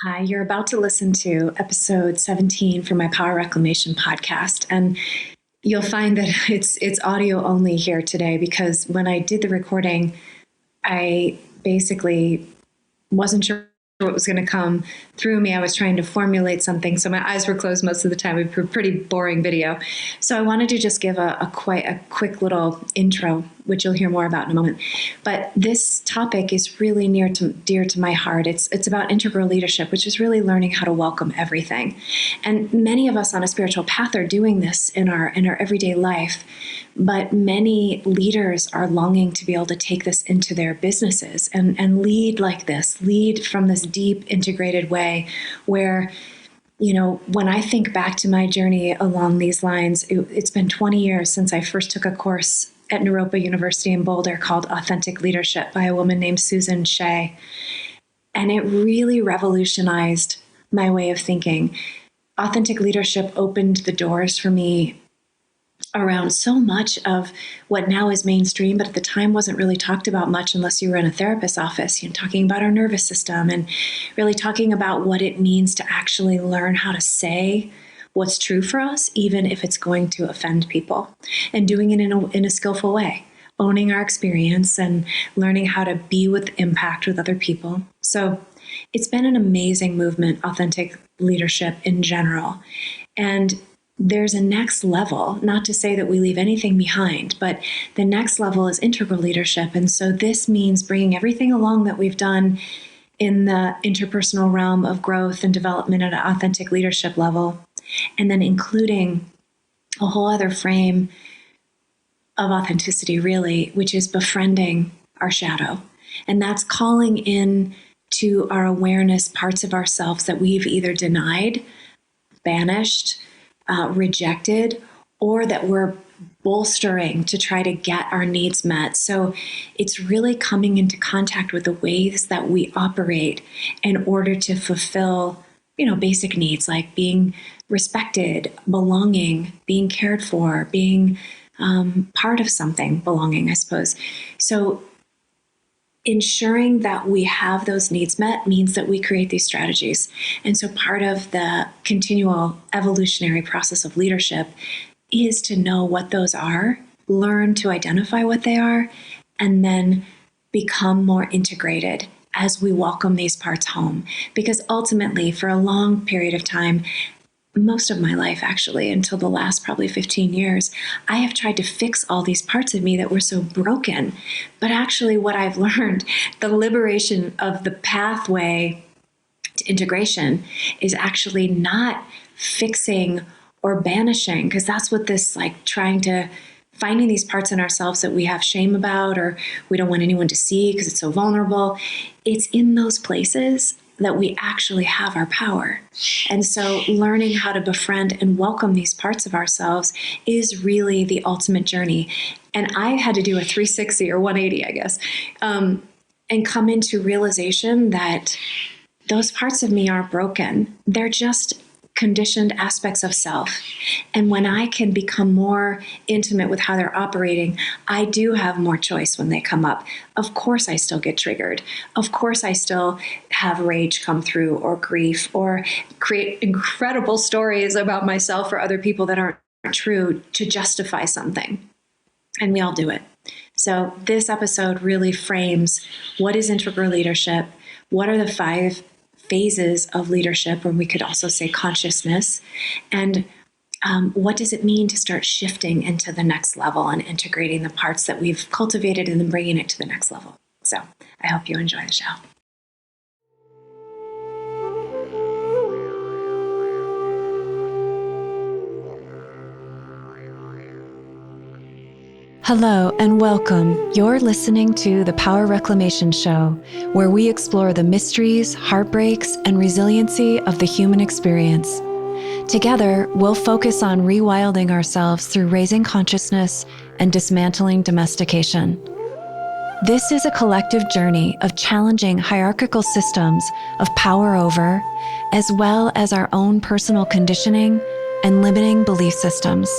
Hi, you're about to listen to episode 17 for my Power Reclamation podcast. And you'll find that it's audio only here today because when I did the recording, I basically wasn't sure what was going to come through me. I was trying to formulate something, so my eyes were closed most of the time. It was a pretty boring video. So I wanted to just give a quick little intro, which you'll hear more about in a moment. But this topic is really dear to my heart. It's about integral leadership, which is really learning how to welcome everything. And many of us on a spiritual path are doing this in our everyday life. But many leaders are longing to be able to take this into their businesses and lead like this, lead from this deep integrated way where, when I think back to my journey along these lines, it's been 20 years since I first took a course at Naropa University in Boulder called Authentic Leadership by a woman named Susan Shea. And it really revolutionized my way of thinking. Authentic leadership opened the doors for me around so much of what now is mainstream, but at the time wasn't really talked about much unless you were in a therapist's office, talking about our nervous system and really talking about what it means to actually learn how to say what's true for us, even if it's going to offend people, and doing it in a skillful way, owning our experience and learning how to be with impact with other people. So it's been an amazing movement, authentic leadership in general. And there's a next level, not to say that we leave anything behind, but the next level is integral leadership. And so this means bringing everything along that we've done in the interpersonal realm of growth and development at an authentic leadership level, and then including a whole other frame of authenticity, really, which is befriending our shadow. And that's calling in to our awareness parts of ourselves that we've either denied, banished, rejected, or that we're bolstering to try to get our needs met. So it's really coming into contact with the ways that we operate in order to fulfill, basic needs like being respected, belonging, being cared for, being part of something, belonging, I suppose. So ensuring that we have those needs met means that we create these strategies. And so part of the continual evolutionary process of leadership is to know what those are, learn to identify what they are, and then become more integrated as we welcome these parts home. Because ultimately, for a long period of time, most of my life, actually, until the last probably 15 years, I have tried to fix all these parts of me that were so broken. But actually what I've learned, the liberation of the pathway to integration is actually not fixing or banishing, because that's what this finding these parts in ourselves that we have shame about or we don't want anyone to see because it's so vulnerable. It's in those places that we actually have our power. And so learning how to befriend and welcome these parts of ourselves is really the ultimate journey. And I had to do a 360 or 180, I guess, and come into realization that those parts of me aren't broken. They're just conditioned aspects of self. And when I can become more intimate with how they're operating, I do have more choice when they come up. Of course, I still get triggered. Of course, I still have rage come through or grief or create incredible stories about myself or other people that aren't true to justify something. And we all do it. So this episode really frames what is integral leadership, what are the 5 phases of leadership, or we could also say consciousness, and what does it mean to start shifting into the next level and integrating the parts that we've cultivated and then bringing it to the next level. So I hope you enjoy the show. Hello and welcome. You're listening to The Power Reclamation Show, where we explore the mysteries, heartbreaks, and resiliency of the human experience. Together, we'll focus on rewilding ourselves through raising consciousness and dismantling domestication. This is a collective journey of challenging hierarchical systems of power over, as well as our own personal conditioning and limiting belief systems.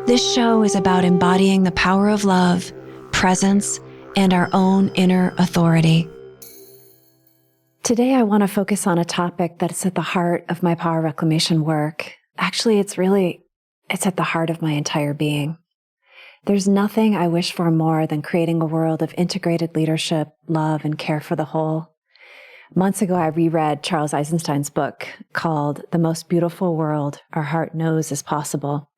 This show is about embodying the power of love, presence, and our own inner authority. Today, I want to focus on a topic that's at the heart of my power reclamation work. Actually, it's at the heart of my entire being. There's nothing I wish for more than creating a world of integrated leadership, love, and care for the whole. Months ago, I reread Charles Eisenstein's book called The Most Beautiful World Our Heart Knows Is Possible.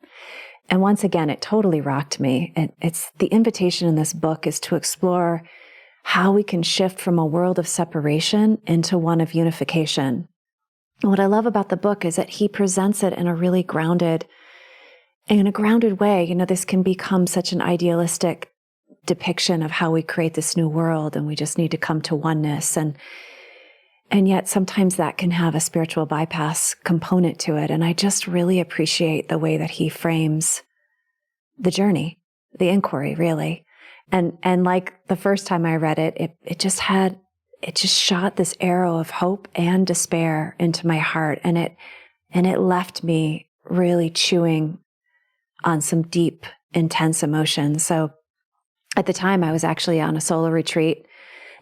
And once again, it totally rocked me. It's the invitation in this book is to explore how we can shift from a world of separation into one of unification. And what I love about the book is that he presents it in a really grounded way. You know, this can become such an idealistic depiction of how we create this new world, and we just need to come to oneness. And yet sometimes that can have a spiritual bypass component to it. And I just really appreciate the way that he frames the journey, the inquiry, really. And like the first time I read it just shot this arrow of hope and despair into my heart. And it left me really chewing on some deep, intense emotions. So at the time I was actually on a solo retreat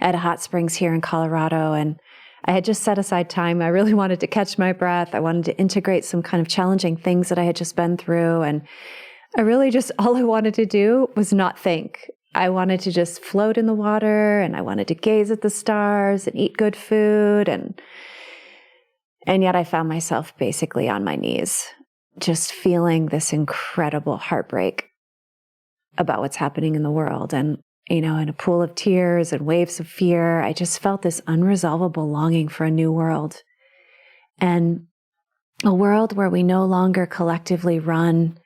at a hot springs here in Colorado. And I had just set aside time. I really wanted to catch my breath. I wanted to integrate some kind of challenging things that I had just been through. And all I wanted to do was not think. I wanted to just float in the water, and I wanted to gaze at the stars and eat good food. And yet I found myself basically on my knees, just feeling this incredible heartbreak about what's happening in the world. And, you know, in a pool of tears and waves of fear, I just felt this unresolvable longing for a new world. And a world where we no longer collectively run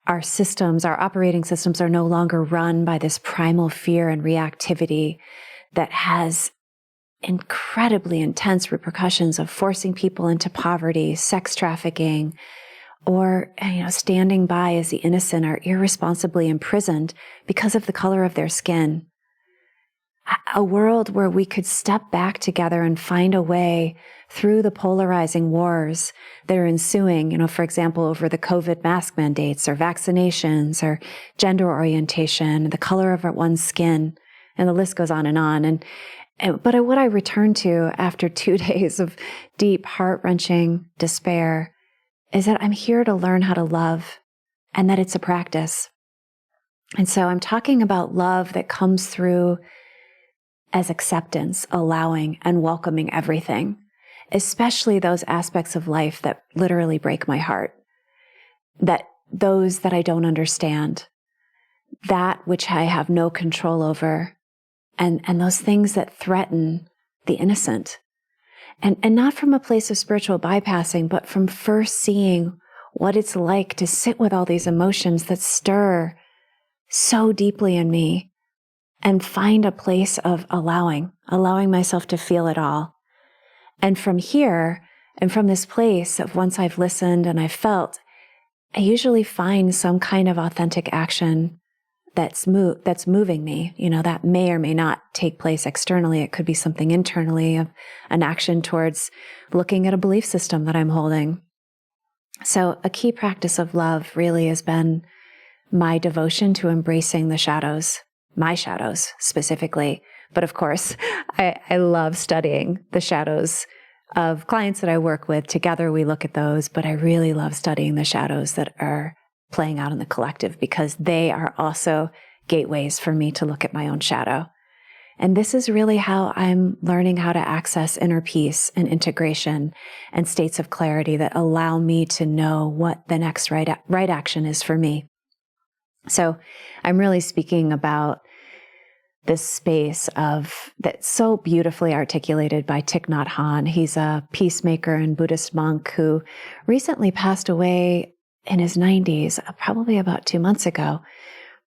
our systems, our operating systems are no longer run by this primal fear and reactivity that has incredibly intense repercussions of forcing people into poverty, sex trafficking, or, you know, standing by as the innocent are irresponsibly imprisoned because of the color of their skin. A world where we could step back together and find a way through the polarizing wars that are ensuing, you know, for example, over the COVID mask mandates or vaccinations or gender orientation, the color of one's skin, and the list goes on and on. But what I returned to after 2 days of deep, heart-wrenching despair is that I'm here to learn how to love, and that it's a practice. And so I'm talking about love that comes through as acceptance, allowing, and welcoming everything, especially those aspects of life that literally break my heart, those that I don't understand, that which I have no control over, and those things that threaten the innocent. And not from a place of spiritual bypassing, but from first seeing what it's like to sit with all these emotions that stir so deeply in me, and find a place of allowing myself to feel it all. And from here, and from this place of once I've listened and I've felt, I usually find some kind of authentic action that's moving me. You know, that may or may not take place externally. It could be something internally, an action towards looking at a belief system that I'm holding. So a key practice of love really has been my devotion to embracing the shadows, my shadows specifically. But of course, I love studying the shadows of clients that I work with. Together we look at those, but I really love studying the shadows that are playing out in the collective, because they are also gateways for me to look at my own shadow. And this is really how I'm learning how to access inner peace and integration and states of clarity that allow me to know what the next right action is for me. So I'm really speaking about this space that's so beautifully articulated by Thich Nhat Hanh. He's a peacemaker and Buddhist monk who recently passed away in his 90s, probably about 2 months ago,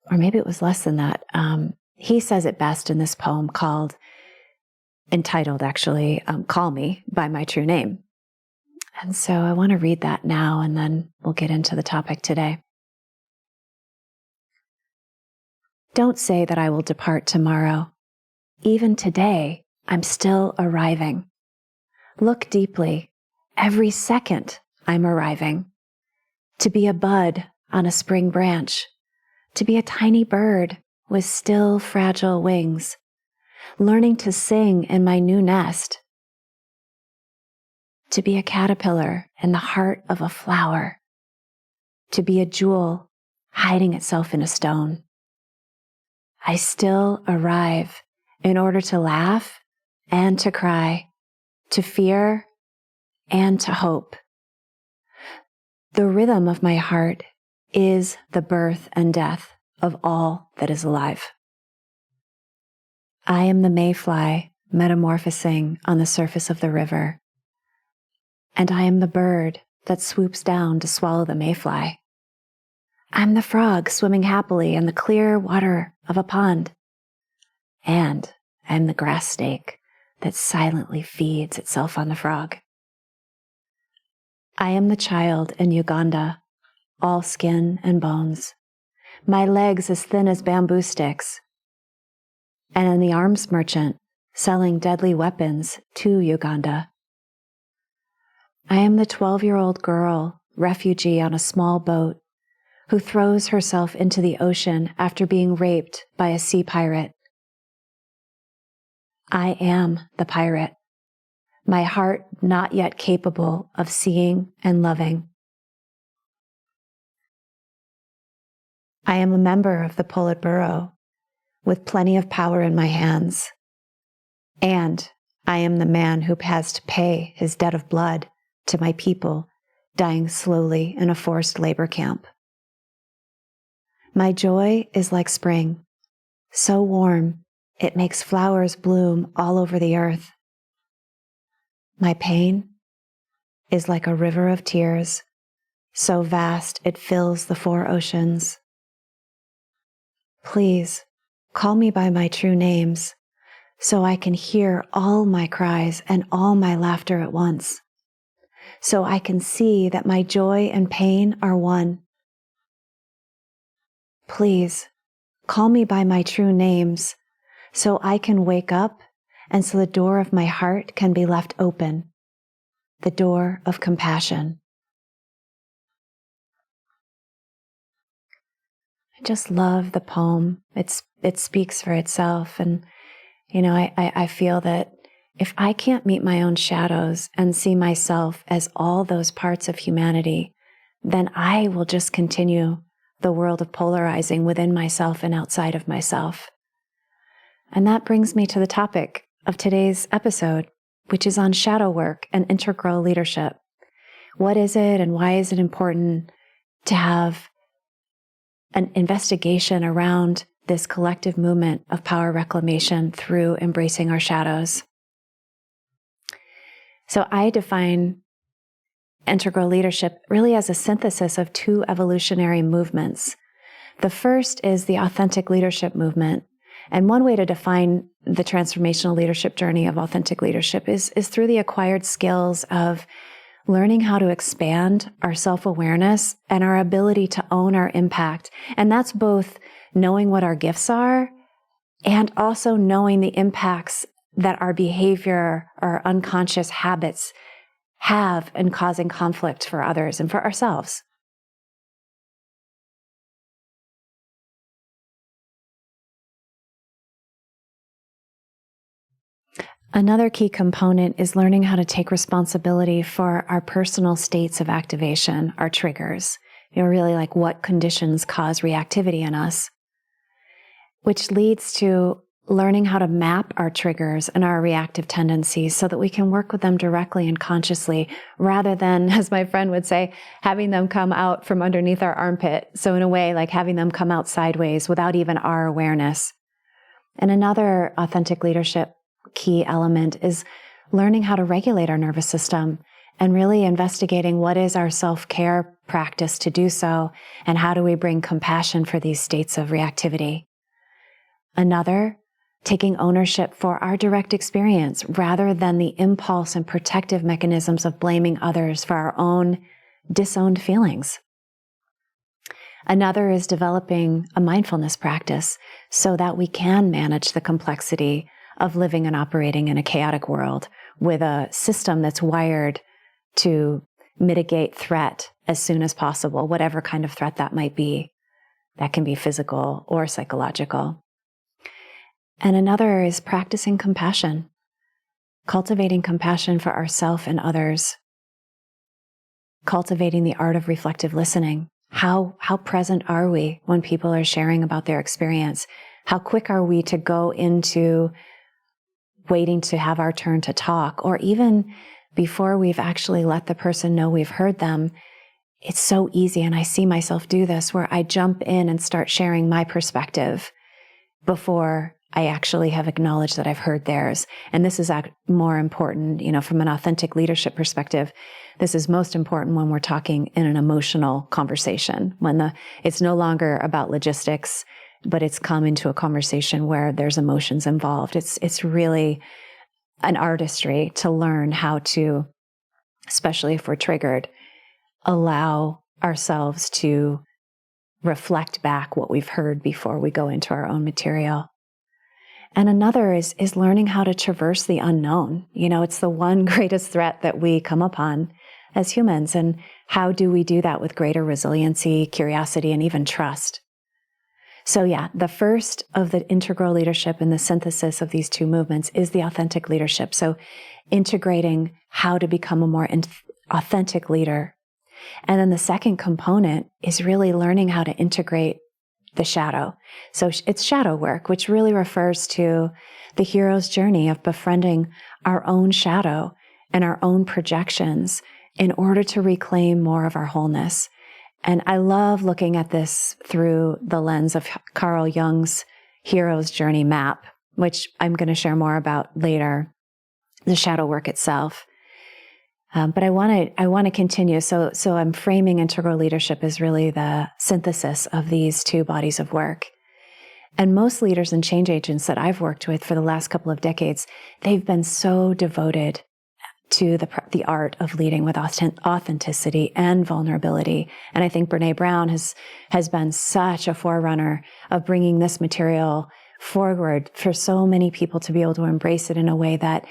or maybe it was less than that. He says it best in this poem entitled, Call Me by My True Name. And so I want to read that now, and then we'll get into the topic today. Don't say that I will depart tomorrow. Even today, I'm still arriving. Look deeply. Every second, I'm arriving. To be a bud on a spring branch. To be a tiny bird with still fragile wings. learning to sing in my new nest, to be a caterpillar in the heart of a flower, to be a jewel hiding itself in a stone. I still arrive in order to laugh and to cry, to fear and to hope. The rhythm of my heart is the birth and death of all that is alive. I am the mayfly metamorphosing on the surface of the river, and I am the bird that swoops down to swallow the mayfly. I'm the frog swimming happily in the clear water of a pond, and I'm the grass snake that silently feeds itself on the frog. I am the child in Uganda, all skin and bones, my legs as thin as bamboo sticks, and am the arms merchant selling deadly weapons to Uganda. I am the 12-year-old girl, refugee on a small boat, who throws herself into the ocean after being raped by a sea pirate. I am the pirate, my heart not yet capable of seeing and loving. I am a member of the Politburo, with plenty of power in my hands. And I am the man who has to pay his debt of blood to my people dying slowly in a forced labor camp. My joy is like spring, so warm it makes flowers bloom all over the earth. My pain is like a river of tears, so vast it fills the 4 oceans. Please call me by my true names, so I can hear all my cries and all my laughter at once, so I can see that my joy and pain are one. Please call me by my true names, so I can wake up and so the door of my heart can be left open, the door of compassion. I just love the poem. It speaks for itself. And, I feel that if I can't meet my own shadows and see myself as all those parts of humanity, then I will just continue the world of polarizing within myself and outside of myself. And that brings me to the topic of today's episode, which is on shadow work and integral leadership. What is it and why is it important to have an investigation around this collective movement of power reclamation through embracing our shadows? So I define integral leadership really as a synthesis of 2 evolutionary movements. The first is the authentic leadership movement. And one way to define the transformational leadership journey of authentic leadership is through the acquired skills of learning how to expand our self-awareness and our ability to own our impact. And that's both knowing what our gifts are and also knowing the impacts that our behavior, our unconscious habits have in causing conflict for others and for ourselves. Another key component is learning how to take responsibility for our personal states of activation, our triggers. Really like what conditions cause reactivity in us, which leads to learning how to map our triggers and our reactive tendencies so that we can work with them directly and consciously, rather than, as my friend would say, having them come out from underneath our armpit. So in a way, like having them come out sideways without even our awareness. And another authentic leadership key element is learning how to regulate our nervous system and really investigating what is our self-care practice to do so, and how do we bring compassion for these states of reactivity. Another, taking ownership for our direct experience rather than the impulse and protective mechanisms of blaming others for our own disowned feelings. Another is developing a mindfulness practice so that we can manage the complexity of living and operating in a chaotic world with a system that's wired to mitigate threat as soon as possible, whatever kind of threat that might be. That can be physical or psychological. And another is practicing compassion, cultivating compassion for ourselves and others, cultivating the art of reflective listening. How present are we when people are sharing about their experience? How quick are we to go into waiting to have our turn to talk, or even before we've actually let the person know we've heard them? It's so easy, and I see myself do this, where I jump in and start sharing my perspective before I actually have acknowledged that I've heard theirs. And this is more important, from an authentic leadership perspective. This is most important when we're talking in an emotional conversation, when it's no longer about logistics, but it's come into a conversation where there's emotions involved. It's really an artistry to learn how to, especially if we're triggered, allow ourselves to reflect back what we've heard before we go into our own material. And another is learning how to traverse the unknown. It's the one greatest threat that we come upon as humans. And how do we do that with greater resiliency, curiosity, and even trust? So yeah, the first of the integral leadership and the synthesis of these two movements is the authentic leadership. So integrating how to become a more authentic leader. And then the second component is really learning how to integrate the shadow. So it's shadow work, which really refers to the hero's journey of befriending our own shadow and our own projections in order to reclaim more of our wholeness. And I love looking at this through the lens of Carl Jung's hero's journey map, which I'm going to share more about later, the shadow work itself. But I want to continue. So I'm framing integral leadership as really the synthesis of these two bodies of work. And most leaders and change agents that I've worked with for the last couple of decades, they've been so devoted to the art of leading with authenticity and vulnerability. And I think Brene Brown has been such a forerunner of bringing this material forward for so many people to be able to embrace it in a way that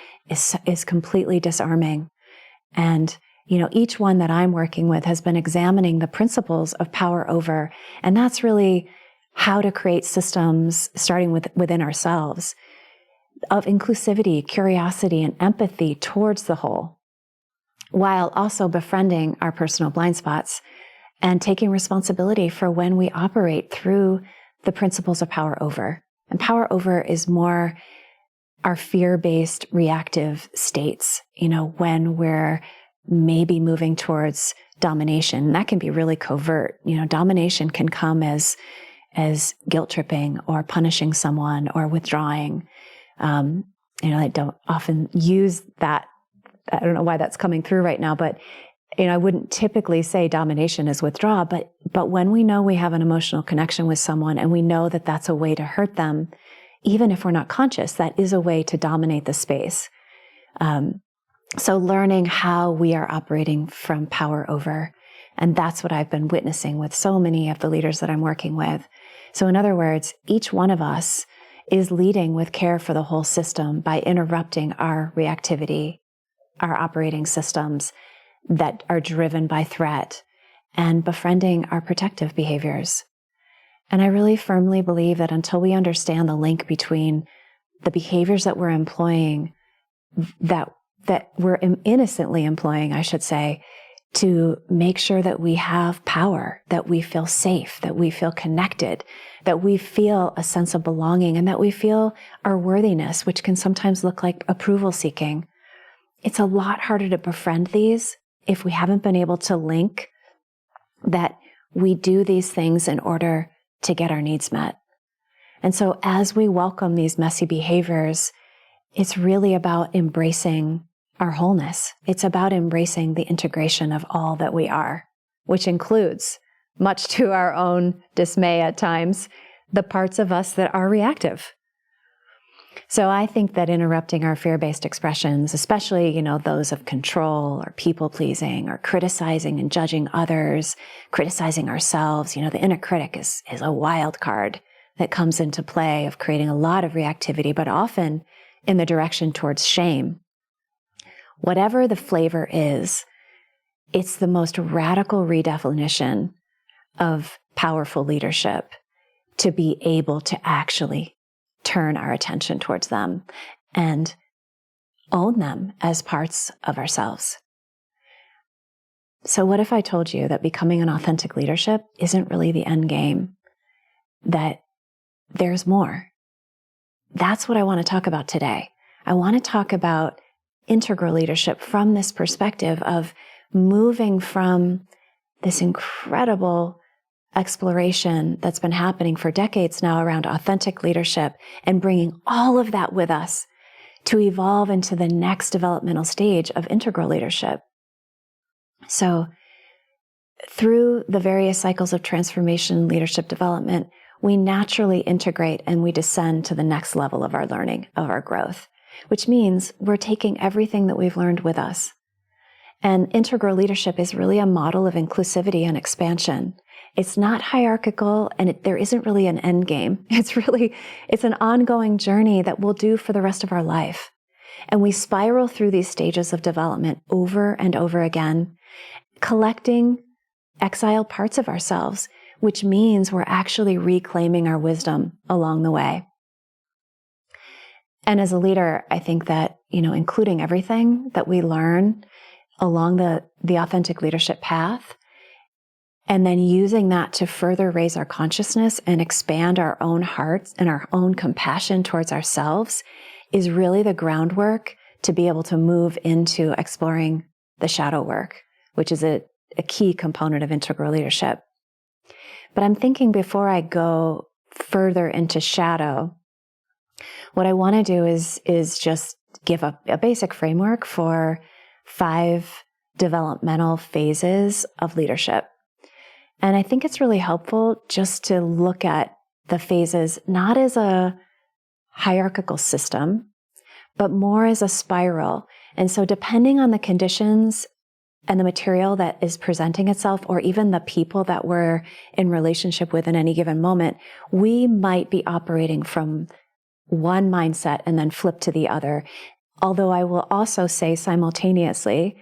is completely disarming. And, each one that I'm working with has been examining the principles of power over. And that's really how to create systems starting within ourselves of inclusivity, curiosity, and empathy towards the whole, while also befriending our personal blind spots and taking responsibility for when we operate through the principles of power over. And power over is more our fear-based reactive states, when we're maybe moving towards domination. And that can be really covert. Domination can come as guilt tripping or punishing someone or withdrawing. I don't often use that. I don't know why that's coming through right now, but I wouldn't typically say domination is withdraw, but when we know we have an emotional connection with someone and we know that that's a way to hurt them, even if we're not conscious, that is a way to dominate the space. So learning how we are operating from power over. And that's what I've been witnessing with so many of the leaders that I'm working with. So in other words, each one of us is leading with care for the whole system by interrupting our reactivity, our operating systems that are driven by threat, and befriending our protective behaviors. And I really firmly believe that until we understand the link between the behaviors that we're employing, that we're innocently employing, I should say, to make sure that we have power, that we feel safe, that we feel connected, that we feel a sense of belonging, and that we feel our worthiness, which can sometimes look like approval seeking. It's a lot harder to befriend these if we haven't been able to link that we do these things in order to get our needs met. And so as we welcome these messy behaviors, it's really about embracing our wholeness. It's about embracing the integration of all that we are, which includes, much to our own dismay at times, the parts of us that are reactive. So I think that interrupting our fear-based expressions, especially, those of control or people-pleasing or criticizing and judging others, criticizing ourselves, the inner critic is a wild card that comes into play of creating a lot of reactivity, but often in the direction towards shame. Whatever the flavor is, it's the most radical redefinition of powerful leadership to be able to actually turn our attention towards them and own them as parts of ourselves. So what if I told you that becoming an authentic leadership isn't really the end game, that there's more? That's what I want to talk about today. I want to talk about integral leadership from this perspective of moving from this incredible exploration that's been happening for decades now around authentic leadership and bringing all of that with us to evolve into the next developmental stage of integral leadership. So through the various cycles of transformation and leadership development, we naturally integrate and we descend to the next level of our learning, of our growth, which means we're taking everything that we've learned with us. And integral leadership is really a model of inclusivity and expansion. It's not hierarchical, and there isn't really an end game. It's an ongoing journey that we'll do for the rest of our life. And we spiral through these stages of development over and over again, collecting exiled parts of ourselves, which means we're actually reclaiming our wisdom along the way. And as a leader, I think that, including everything that we learn along the authentic leadership path, and then using that to further raise our consciousness and expand our own hearts and our own compassion towards ourselves, is really the groundwork to be able to move into exploring the shadow work, which is a key component of integral leadership. But I'm thinking before I go further into shadow, what I want to do is just give a basic framework for 5 developmental phases of leadership. And I think it's really helpful just to look at the phases not as a hierarchical system, but more as a spiral. And so depending on the conditions and the material that is presenting itself, or even the people that we're in relationship with in any given moment, we might be operating from one mindset and then flip to the other. Although I will also say simultaneously,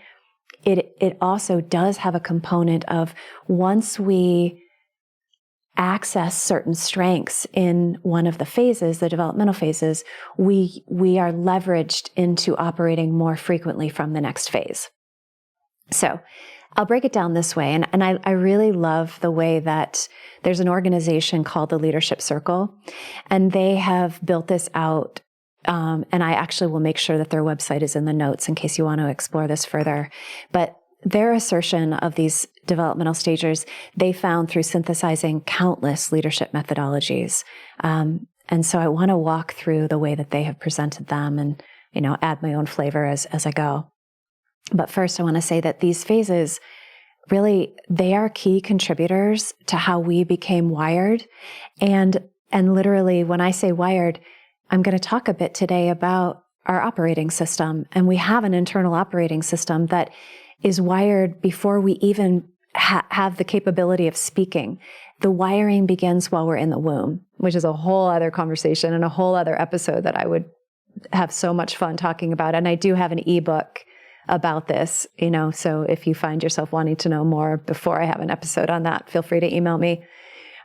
it also does have a component of once we access certain strengths in one of the phases, the developmental phases, we are leveraged into operating more frequently from the next phase. So I'll break it down this way. And I really love the way that there's an organization called the Leadership Circle, and they have built this out. And I actually will make sure that their website is in the notes in case you want to explore this further. But their assertion of these developmental stages, they found through synthesizing countless leadership methodologies. And so I want to walk through the way that they have presented them and, add my own flavor as I go. But first, I want to say that these phases, really, they are key contributors to how we became wired. And literally, when I say wired, I'm going to talk a bit today about our operating system. And we have an internal operating system that is wired before we even have the capability of speaking. The wiring begins while we're in the womb, which is a whole other conversation and a whole other episode that I would have so much fun talking about. And I do have an ebook about this, so if you find yourself wanting to know more before I have an episode on that, feel free to email me.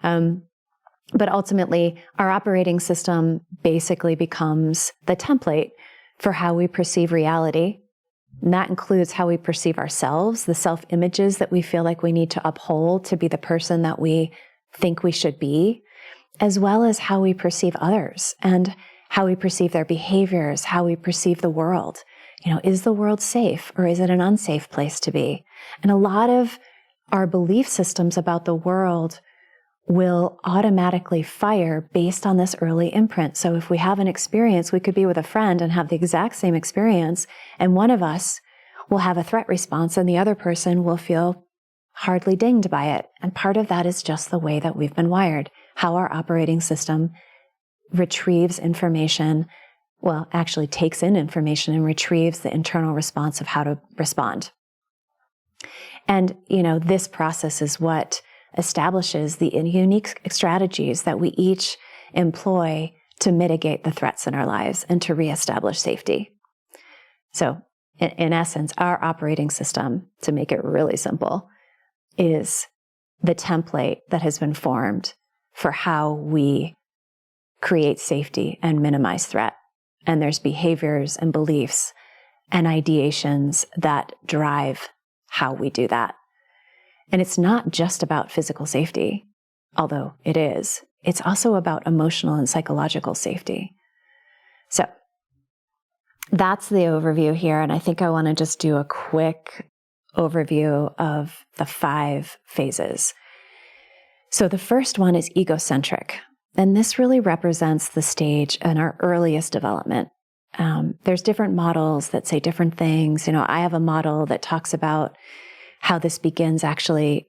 But ultimately, our operating system basically becomes the template for how we perceive reality. And that includes how we perceive ourselves, the self-images that we feel like we need to uphold to be the person that we think we should be, as well as how we perceive others and how we perceive their behaviors, how we perceive the world. Is the world safe or is it an unsafe place to be? And a lot of our belief systems about the world will automatically fire based on this early imprint. So if we have an experience, we could be with a friend and have the exact same experience, and one of us will have a threat response and the other person will feel hardly dinged by it. And part of that is just the way that we've been wired, how our operating system retrieves information, actually takes in information and retrieves the internal response of how to respond. And, this process is what establishes the unique strategies that we each employ to mitigate the threats in our lives and to reestablish safety. So, in essence, our operating system, to make it really simple, is the template that has been formed for how we create safety and minimize threat. And there's behaviors and beliefs and ideations that drive how we do that. And it's not just about physical safety, although it is. It's also about emotional and psychological safety. So that's the overview here. And I think I want to just do a quick overview of the 5 phases. So the first one is egocentric. And this really represents the stage in our earliest development. There's different models that say different things. I have a model that talks about how this begins actually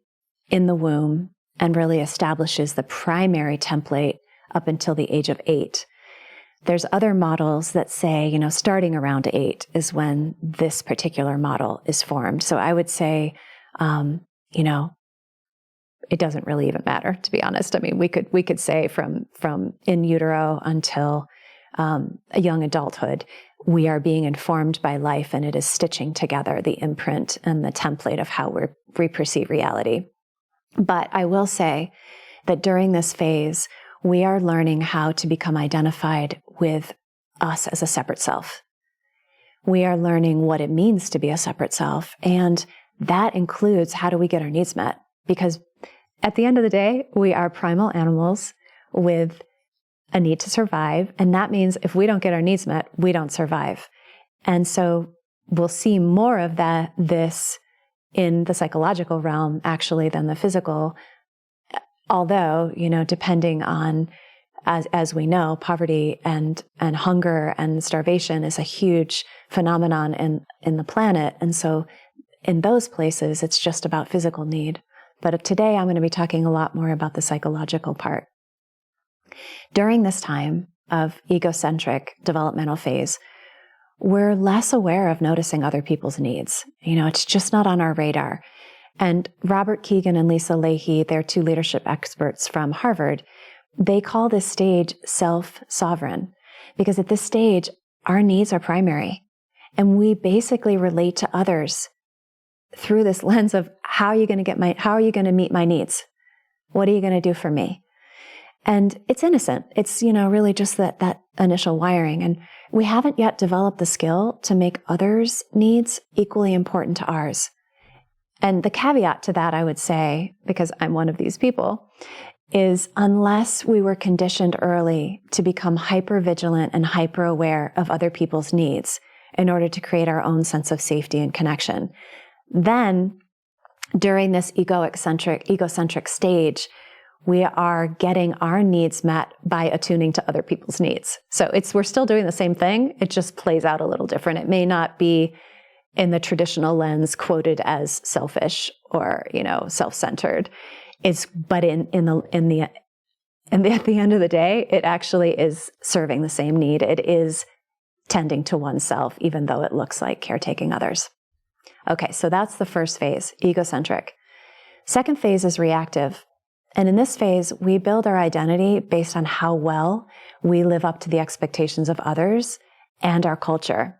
in the womb and really establishes the primary template up until the age of 8. There's other models that say, starting around 8 is when this particular model is formed. So I would say, it doesn't really even matter, to be honest. I mean, we could say from in utero until a young adulthood, we are being informed by life, and it is stitching together the imprint and the template of how we perceive reality. But I will say that during this phase, we are learning how to become identified with us as a separate self. We are learning what it means to be a separate self, and that includes how do we get our needs met? Because at the end of the day, we are primal animals with a need to survive. And that means if we don't get our needs met, we don't survive. And so we'll see more of this in the psychological realm, actually, than the physical. Although, depending on, as we know, poverty and hunger and starvation is a huge phenomenon in the planet. And so in those places, it's just about physical need. But today, I'm going to be talking a lot more about the psychological part. During this time of egocentric developmental phase, we're less aware of noticing other people's needs. It's just not on our radar. And Robert Keegan and Lisa Leahy, they're 2 leadership experts from Harvard, they call this stage self-sovereign, because at this stage, our needs are primary. And we basically relate to others through this lens of how are you going to meet my needs? What are you going to do for me? And it's innocent. It's, really just that initial wiring. And we haven't yet developed the skill to make others' needs equally important to ours. And the caveat to that, I would say, because I'm one of these people, is unless we were conditioned early to become hyper-vigilant and hyper-aware of other people's needs in order to create our own sense of safety and connection, then during this egocentric stage, we are getting our needs met by attuning to other people's needs. So we're still doing the same thing. It just plays out a little different. It may not be in the traditional lens quoted as selfish or, self-centered. But at the end of the day, it actually is serving the same need. It is tending to oneself, even though it looks like caretaking others. Okay, so that's the first phase, egocentric. Second phase is reactive. And in this phase, we build our identity based on how well we live up to the expectations of others and our culture.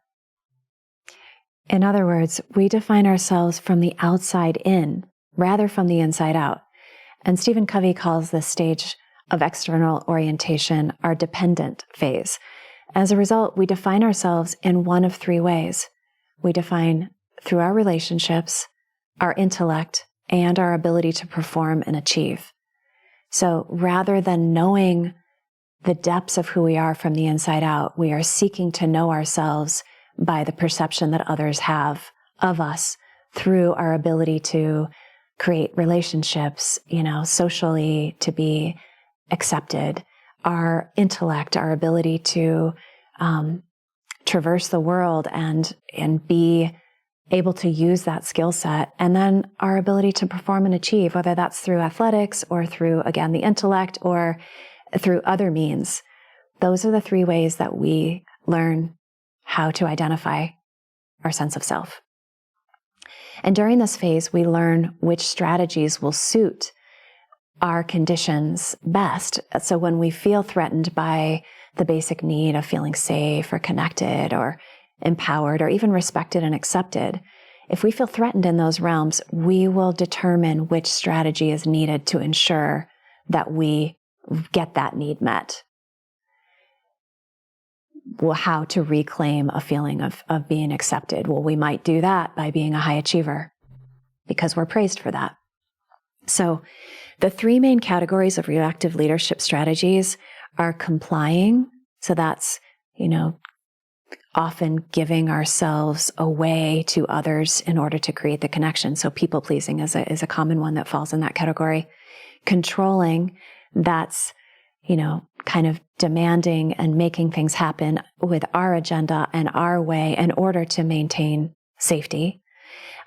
In other words, we define ourselves from the outside in, rather from the inside out. And Stephen Covey calls this stage of external orientation our dependent phase. As a result, we define ourselves in one of 3 ways. We define through our relationships, our intellect, and our ability to perform and achieve. So rather than knowing the depths of who we are from the inside out, we are seeking to know ourselves by the perception that others have of us through our ability to create relationships, socially, to be accepted, our intellect, our ability to traverse the world and be able to use that skill set, and then our ability to perform and achieve, whether that's through athletics or through, again, the intellect or through other means. Those are the 3 ways that we learn how to identify our sense of self. And during this phase, we learn which strategies will suit our conditions best. So when we feel threatened by the basic need of feeling safe or connected or empowered or even respected and accepted, if we feel threatened in those realms, we will determine which strategy is needed to ensure that we get that need met. how to reclaim a feeling of being accepted. Well, we might do that by being a high achiever because we're praised for that. So the three main categories of reactive leadership strategies are complying. So that's, often giving ourselves away to others in order to create the connection. So people pleasing is a common one that falls in that category. Controlling, that's, kind of demanding and making things happen with our agenda and our way in order to maintain safety.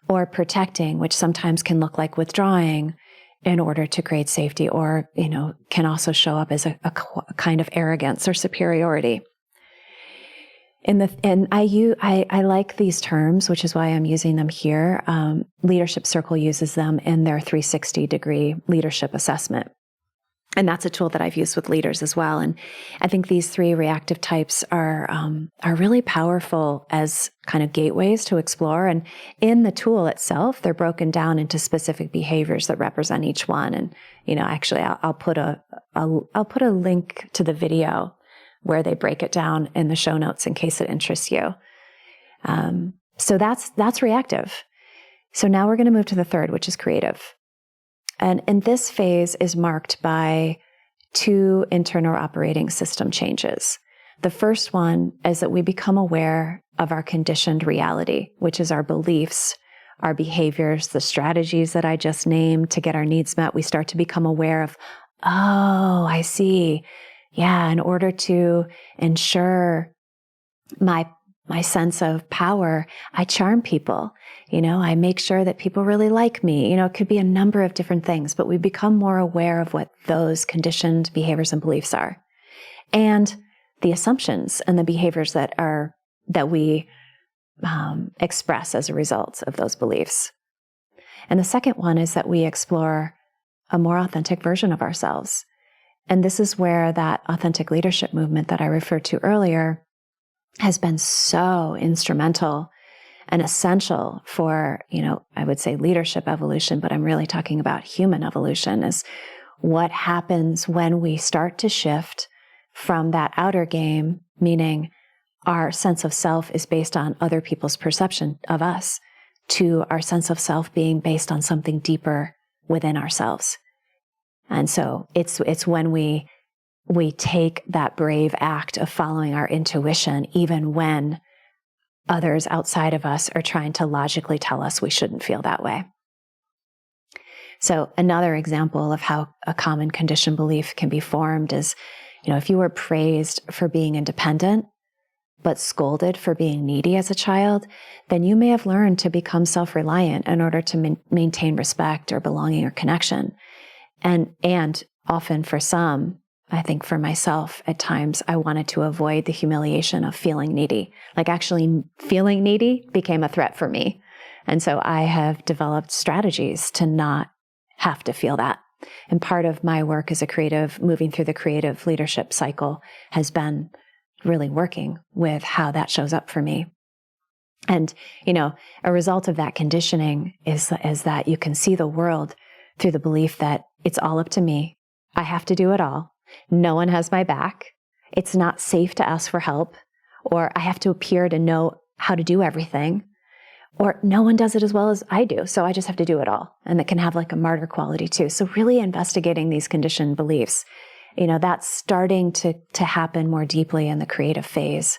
Or protecting, which sometimes can look like withdrawing in order to create safety, or, can also show up as a kind of arrogance or superiority. I like these terms, which is why I'm using them here. Leadership Circle uses them in their 360-degree leadership assessment. And that's a tool that I've used with leaders as well. And I think these three reactive types are really powerful as kind of gateways to explore. And in the tool itself, they're broken down into specific behaviors that represent each one. And, actually I'll put a link to the video where they break it down in the show notes in case it interests you. So that's reactive. So now we're going to move to the third, which is creative. And this phase is marked by two internal operating system changes. The first one is that we become aware of our conditioned reality, which is our beliefs, our behaviors, the strategies that I just named to get our needs met. We start to become aware of, oh, I see. Yeah, in order to ensure my sense of power, I charm people. I make sure that people really like me. It could be a number of different things, but we become more aware of what those conditioned behaviors and beliefs are, and the assumptions and the behaviors that we express as a result of those beliefs. And the second one is that we explore a more authentic version of ourselves. And this is where that authentic leadership movement that I referred to earlier has been so instrumental and essential for, I would say leadership evolution, but I'm really talking about human evolution, is what happens when we start to shift from that outer game, meaning our sense of self is based on other people's perception of us, to our sense of self being based on something deeper within ourselves. And so it's when we take that brave act of following our intuition, even when others outside of us are trying to logically tell us we shouldn't feel that way. So another example of how a common conditioned belief can be formed is, if you were praised for being independent, but scolded for being needy as a child, then you may have learned to become self-reliant in order to maintain respect or belonging or connection. And often for some, I think for myself, at times, I wanted to avoid the humiliation of feeling needy. Like actually feeling needy became a threat for me. And so I have developed strategies to not have to feel that. And part of my work as a creative, moving through the creative leadership cycle, has been really working with how that shows up for me. And, a result of that conditioning is that you can see the world through the belief that it's all up to me. I have to do it all. No one has my back. It's not safe to ask for help, or I have to appear to know how to do everything, or no one does it as well as I do, so I just have to do it all. And that can have like a martyr quality too. So really investigating these conditioned beliefs, that's starting to happen more deeply in the creative phase.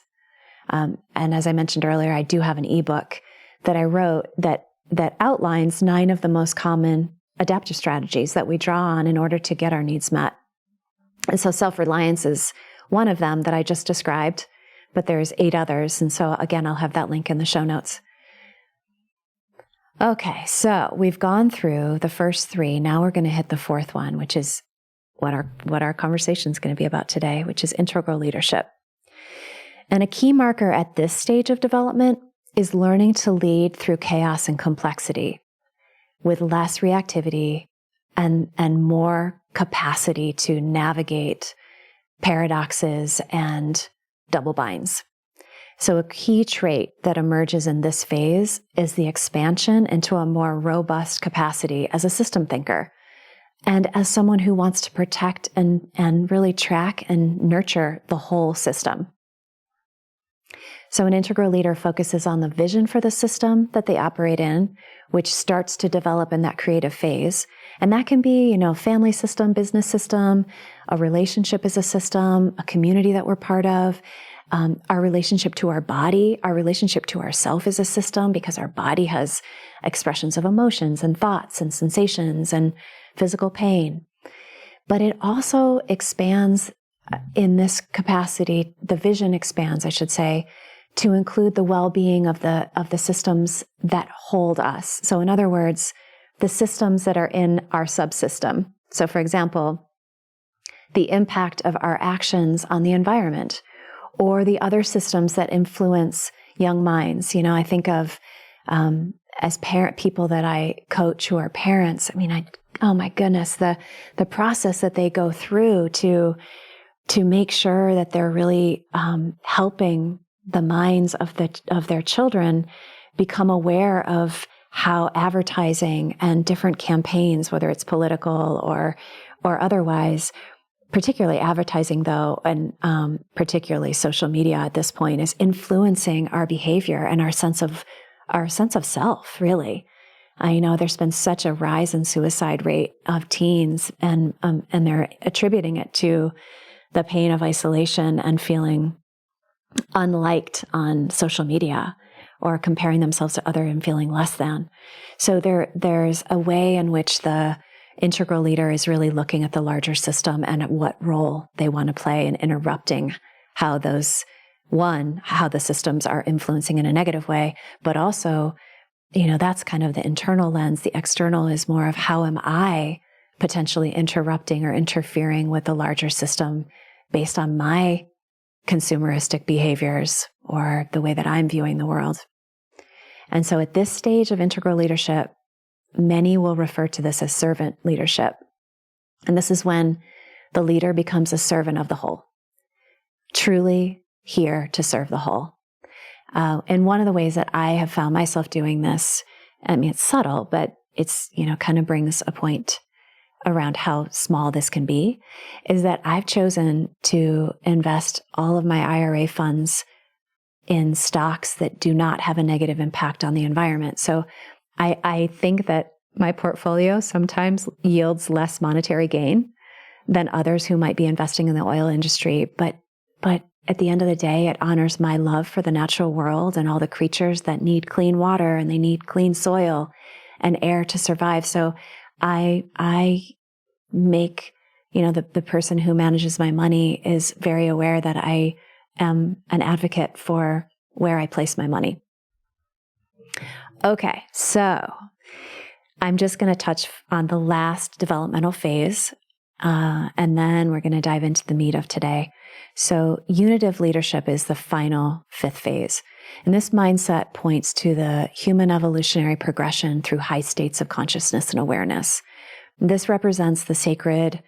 And as I mentioned earlier, I do have an ebook that I wrote that outlines 9 of the most common adaptive strategies that we draw on in order to get our needs met. And so self-reliance is one of them that I just described, but there's 8 others. And so again, I'll have that link in the show notes. Okay, so we've gone through the first 3. Now we're going to hit the 4th one, which is what our conversation is going to be about today, which is integral leadership. And a key marker at this stage of development is learning to lead through chaos and complexity with less reactivity and more capacity to navigate paradoxes and double binds. So a key trait that emerges in this phase is the expansion into a more robust capacity as a system thinker and as someone who wants to protect and really track and nurture the whole system. So an integral leader focuses on the vision for the system that they operate in, which starts to develop in that creative phase. And that can be, family system, business system, a relationship is a system, a community that we're part of, our relationship to our body, our relationship to ourself is a system because our body has expressions of emotions and thoughts and sensations and physical pain. But it also expands in this capacity, the vision expands, I should say, to include the well-being of the systems that hold us. So in other words, the systems that are in our subsystem. So for example, the impact of our actions on the environment, or the other systems that influence young minds. I think of as people that I coach who are parents. Oh my goodness, the process that they go through to make sure that they're really helping the minds of their children become aware of how advertising and different campaigns, whether it's political or otherwise, particularly advertising though, and particularly social media at this point, is influencing our behavior and our sense of self, really. I know there's been such a rise in suicide rate of teens, and they're attributing it to the pain of isolation and feeling unliked on social media, or comparing themselves to others and feeling less than. So there's a way in which the integral leader is really looking at the larger system and at what role they want to play in interrupting how the systems are influencing in a negative way. But also, that's kind of the internal lens. The external is more of how am I potentially interrupting or interfering with the larger system based on my consumeristic behaviors or the way that I'm viewing the world. And so at this stage of integral leadership, many will refer to this as servant leadership. And this is when the leader becomes a servant of the whole, truly here to serve the whole. And one of the ways that I have found myself doing this, it's subtle, but it's, kind of brings a point around how small this can be, is that I've chosen to invest all of my IRA funds in stocks that do not have a negative impact on the environment. So I think that my portfolio sometimes yields less monetary gain than others who might be investing in the oil industry. But at the end of the day, it honors my love for the natural world and all the creatures that need clean water and they need clean soil and air to survive. So I make, the person who manages my money is very aware that I am an advocate for where I place my money. Okay, so I'm just going to touch on the last developmental phase, and then we're going to dive into the meat of today. So unitive leadership is the final fifth phase. And this mindset points to the human evolutionary progression through high states of consciousness and awareness. This represents the sacred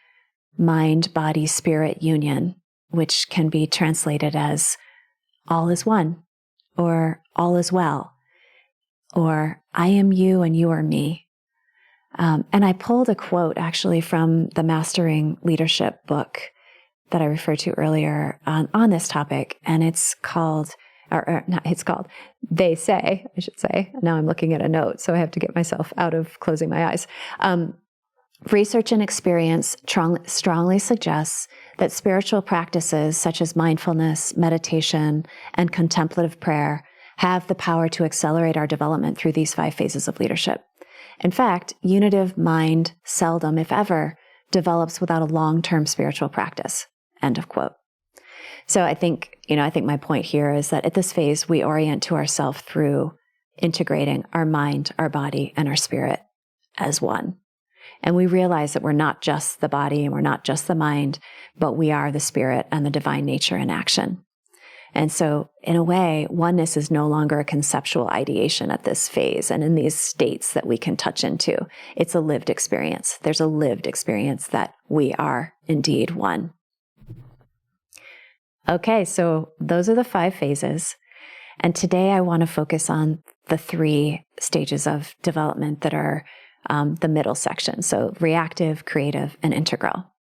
mind-body-spirit union, which can be translated as all is one, or all is well, or I am you and you are me. And I pulled a quote actually from the Mastering Leadership book that I referred to earlier on this topic, and it's called, They Say, I should say. Now I'm looking at a note, so I have to get myself out of closing my eyes. Research and experience strongly suggests that spiritual practices such as mindfulness, meditation, and contemplative prayer have the power to accelerate our development through these 5 phases of leadership. In fact, unitive mind seldom, if ever, develops without a long-term spiritual practice. End of quote. So I think my point here is that at this phase, we orient to ourselves through integrating our mind, our body, and our spirit as one. And we realize that we're not just the body and we're not just the mind, but we are the spirit and the divine nature in action. And so in a way, oneness is no longer a conceptual ideation at this phase and in these states that we can touch into. It's a lived experience. There's a lived experience that we are indeed one. Okay, so those are the 5 phases. And today I want to focus on the 3 stages of development that are the middle section. So reactive, creative, and integral.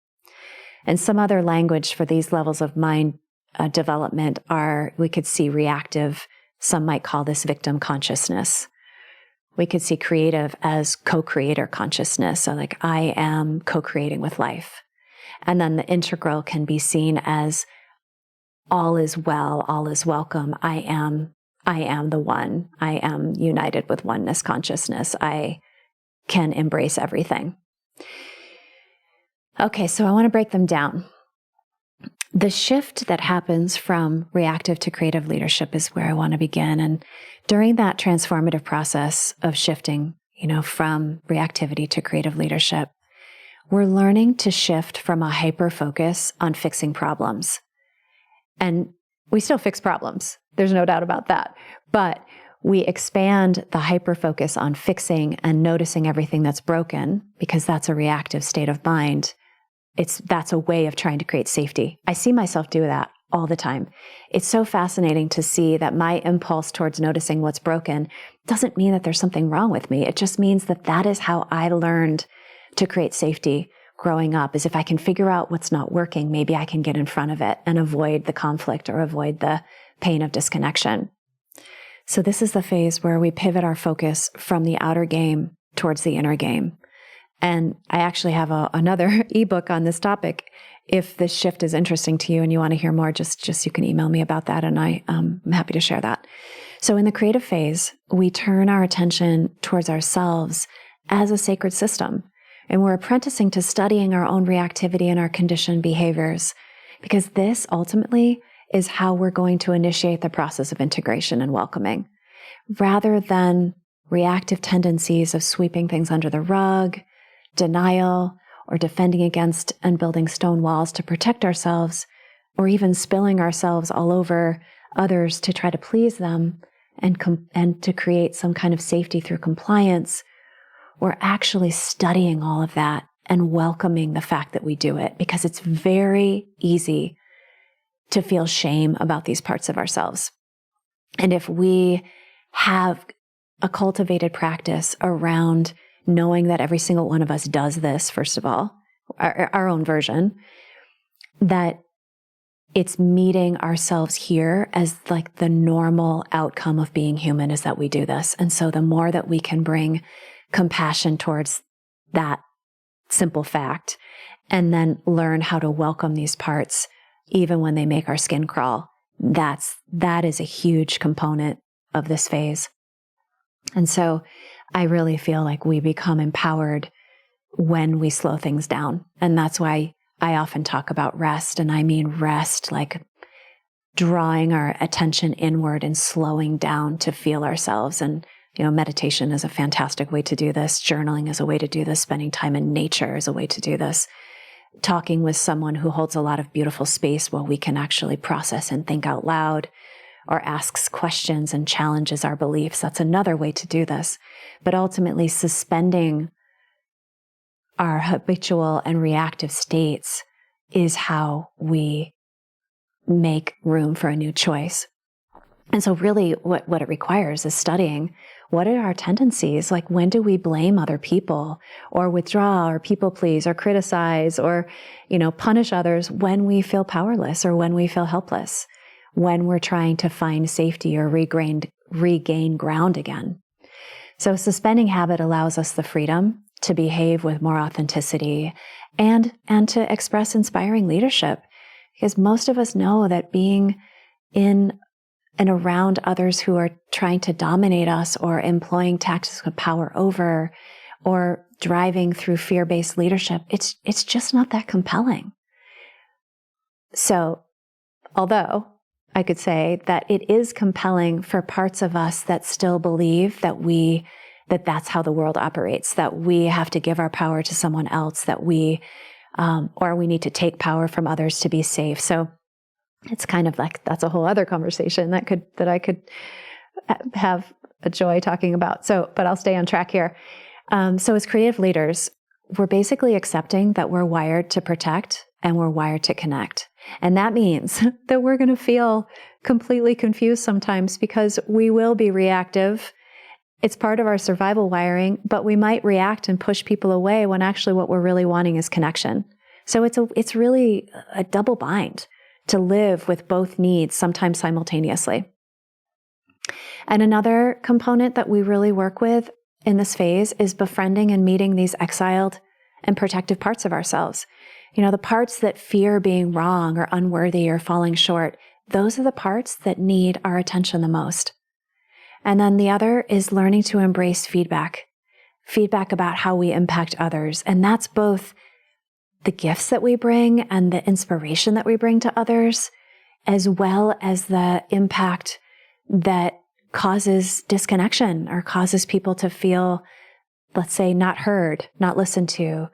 And some other language for these levels of mind development we could see reactive. Some might call this victim consciousness. We could see creative as co-creator consciousness. So like, I am co-creating with life. And then the integral can be seen as all is well, all is welcome. I am the one. I am united with oneness consciousness. I can embrace everything. Okay, so I want to break them down. The shift that happens from reactive to creative leadership is where I want to begin. And during that transformative process of shifting, from reactivity to creative leadership, we're learning to shift from a hyper focus on fixing problems. And we still fix problems. There's no doubt about that. But we expand the hyper focus on fixing and noticing everything that's broken, because that's a reactive state of mind. That's a way of trying to create safety. I see myself do that all the time. It's so fascinating to see that my impulse towards noticing what's broken doesn't mean that there's something wrong with me. It just means that that is how I learned to create safety growing up, is if I can figure out what's not working, maybe I can get in front of it and avoid the conflict or avoid the pain of disconnection. So this is the phase where we pivot our focus from the outer game towards the inner game. And I actually have another ebook on this topic. If this shift is interesting to you and you want to hear more, just you can email me about that, and I'm happy to share that. So in the creative phase, we turn our attention towards ourselves as a sacred system. And we're apprenticing to studying our own reactivity and our conditioned behaviors, because this ultimately is how we're going to initiate the process of integration and welcoming, rather than reactive tendencies of sweeping things under the rug, denial, or defending against and building stone walls to protect ourselves, or even spilling ourselves all over others to try to please them and to create some kind of safety through compliance. We're actually studying all of that and welcoming the fact that we do it, because it's very easy to feel shame about these parts of ourselves. And if we have a cultivated practice around knowing that every single one of us does this, first of all, our own version, that it's meeting ourselves here as like the normal outcome of being human, is that we do this. And so the more that we can bring compassion towards that simple fact, and then learn how to welcome these parts, even when they make our skin crawl, that is a huge component of this phase. And so I really feel like we become empowered when we slow things down. And that's why I often talk about rest. And I mean rest, like drawing our attention inward and slowing down to feel ourselves. And meditation is a fantastic way to do this. Journaling is a way to do this. Spending time in nature is a way to do this. Talking with someone who holds a lot of beautiful space while we can actually process and think out loud, or asks questions and challenges our beliefs. That's another way to do this. But ultimately, suspending our habitual and reactive states is how we make room for a new choice. And so really what it requires is studying, what are our tendencies? Like, when do we blame other people, or withdraw, or people please, or criticize, or, punish others when we feel powerless, or when we feel helpless, when we're trying to find safety or regain ground again? So suspending habit allows us the freedom to behave with more authenticity and to express inspiring leadership, because most of us know that being in and around others who are trying to dominate us, or employing tactics of power over, or driving through fear-based leadership, it's just not that compelling. So, although I could say that it is compelling for parts of us that still believe that that's how the world operates, that we have to give our power to someone else, that or we need to take power from others to be safe. So it's kind of like, that's a whole other conversation that I could have a joy talking about. So, but I'll stay on track here. So as creative leaders, we're basically accepting that we're wired to protect and we're wired to connect. And that means that we're going to feel completely confused sometimes, because we will be reactive. It's part of our survival wiring, but we might react and push people away when actually what we're really wanting is connection. So it's really a double bind to live with both needs, sometimes simultaneously. And another component that we really work with in this phase is befriending and meeting these exiled and protective parts of ourselves. The parts that fear being wrong or unworthy or falling short, those are the parts that need our attention the most. And then the other is learning to embrace feedback about how we impact others. And that's both the gifts that we bring and the inspiration that we bring to others, as well as the impact that causes disconnection or causes people to feel, let's say, not heard, not listened to.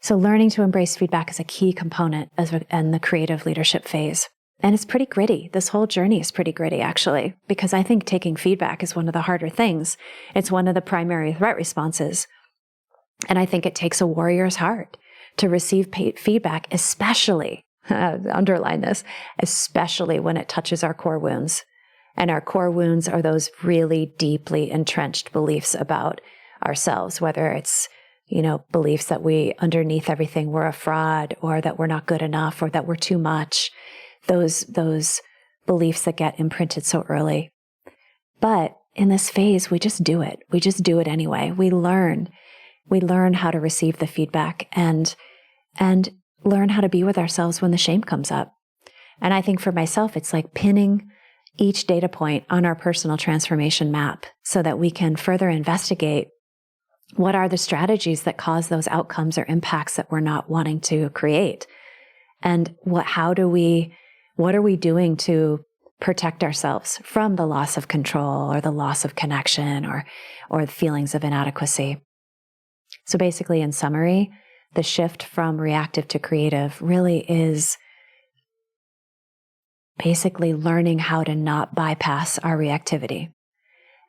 So learning to embrace feedback is a key component in the creative leadership phase. And it's pretty gritty. This whole journey is pretty gritty, actually, because I think taking feedback is one of the harder things. It's one of the primary threat responses. And I think it takes a warrior's heart to receive feedback, especially, underline this, especially when it touches our core wounds. And our core wounds are those really deeply entrenched beliefs about ourselves, whether it's, beliefs that we, underneath everything, we're a fraud, or that we're not good enough, or that we're too much. Those beliefs that get imprinted so early. But in this phase, we just do it. We just do it anyway. We learn how to receive the feedback and learn how to be with ourselves when the shame comes up. And I think for myself, it's like pinning each data point on our personal transformation map so that we can further investigate what are the strategies that cause those outcomes or impacts that we're not wanting to create. And what are we doing to protect ourselves from the loss of control or the loss of connection or feelings of inadequacy. So basically, in summary, the shift from reactive to creative really is basically learning how to not bypass our reactivity.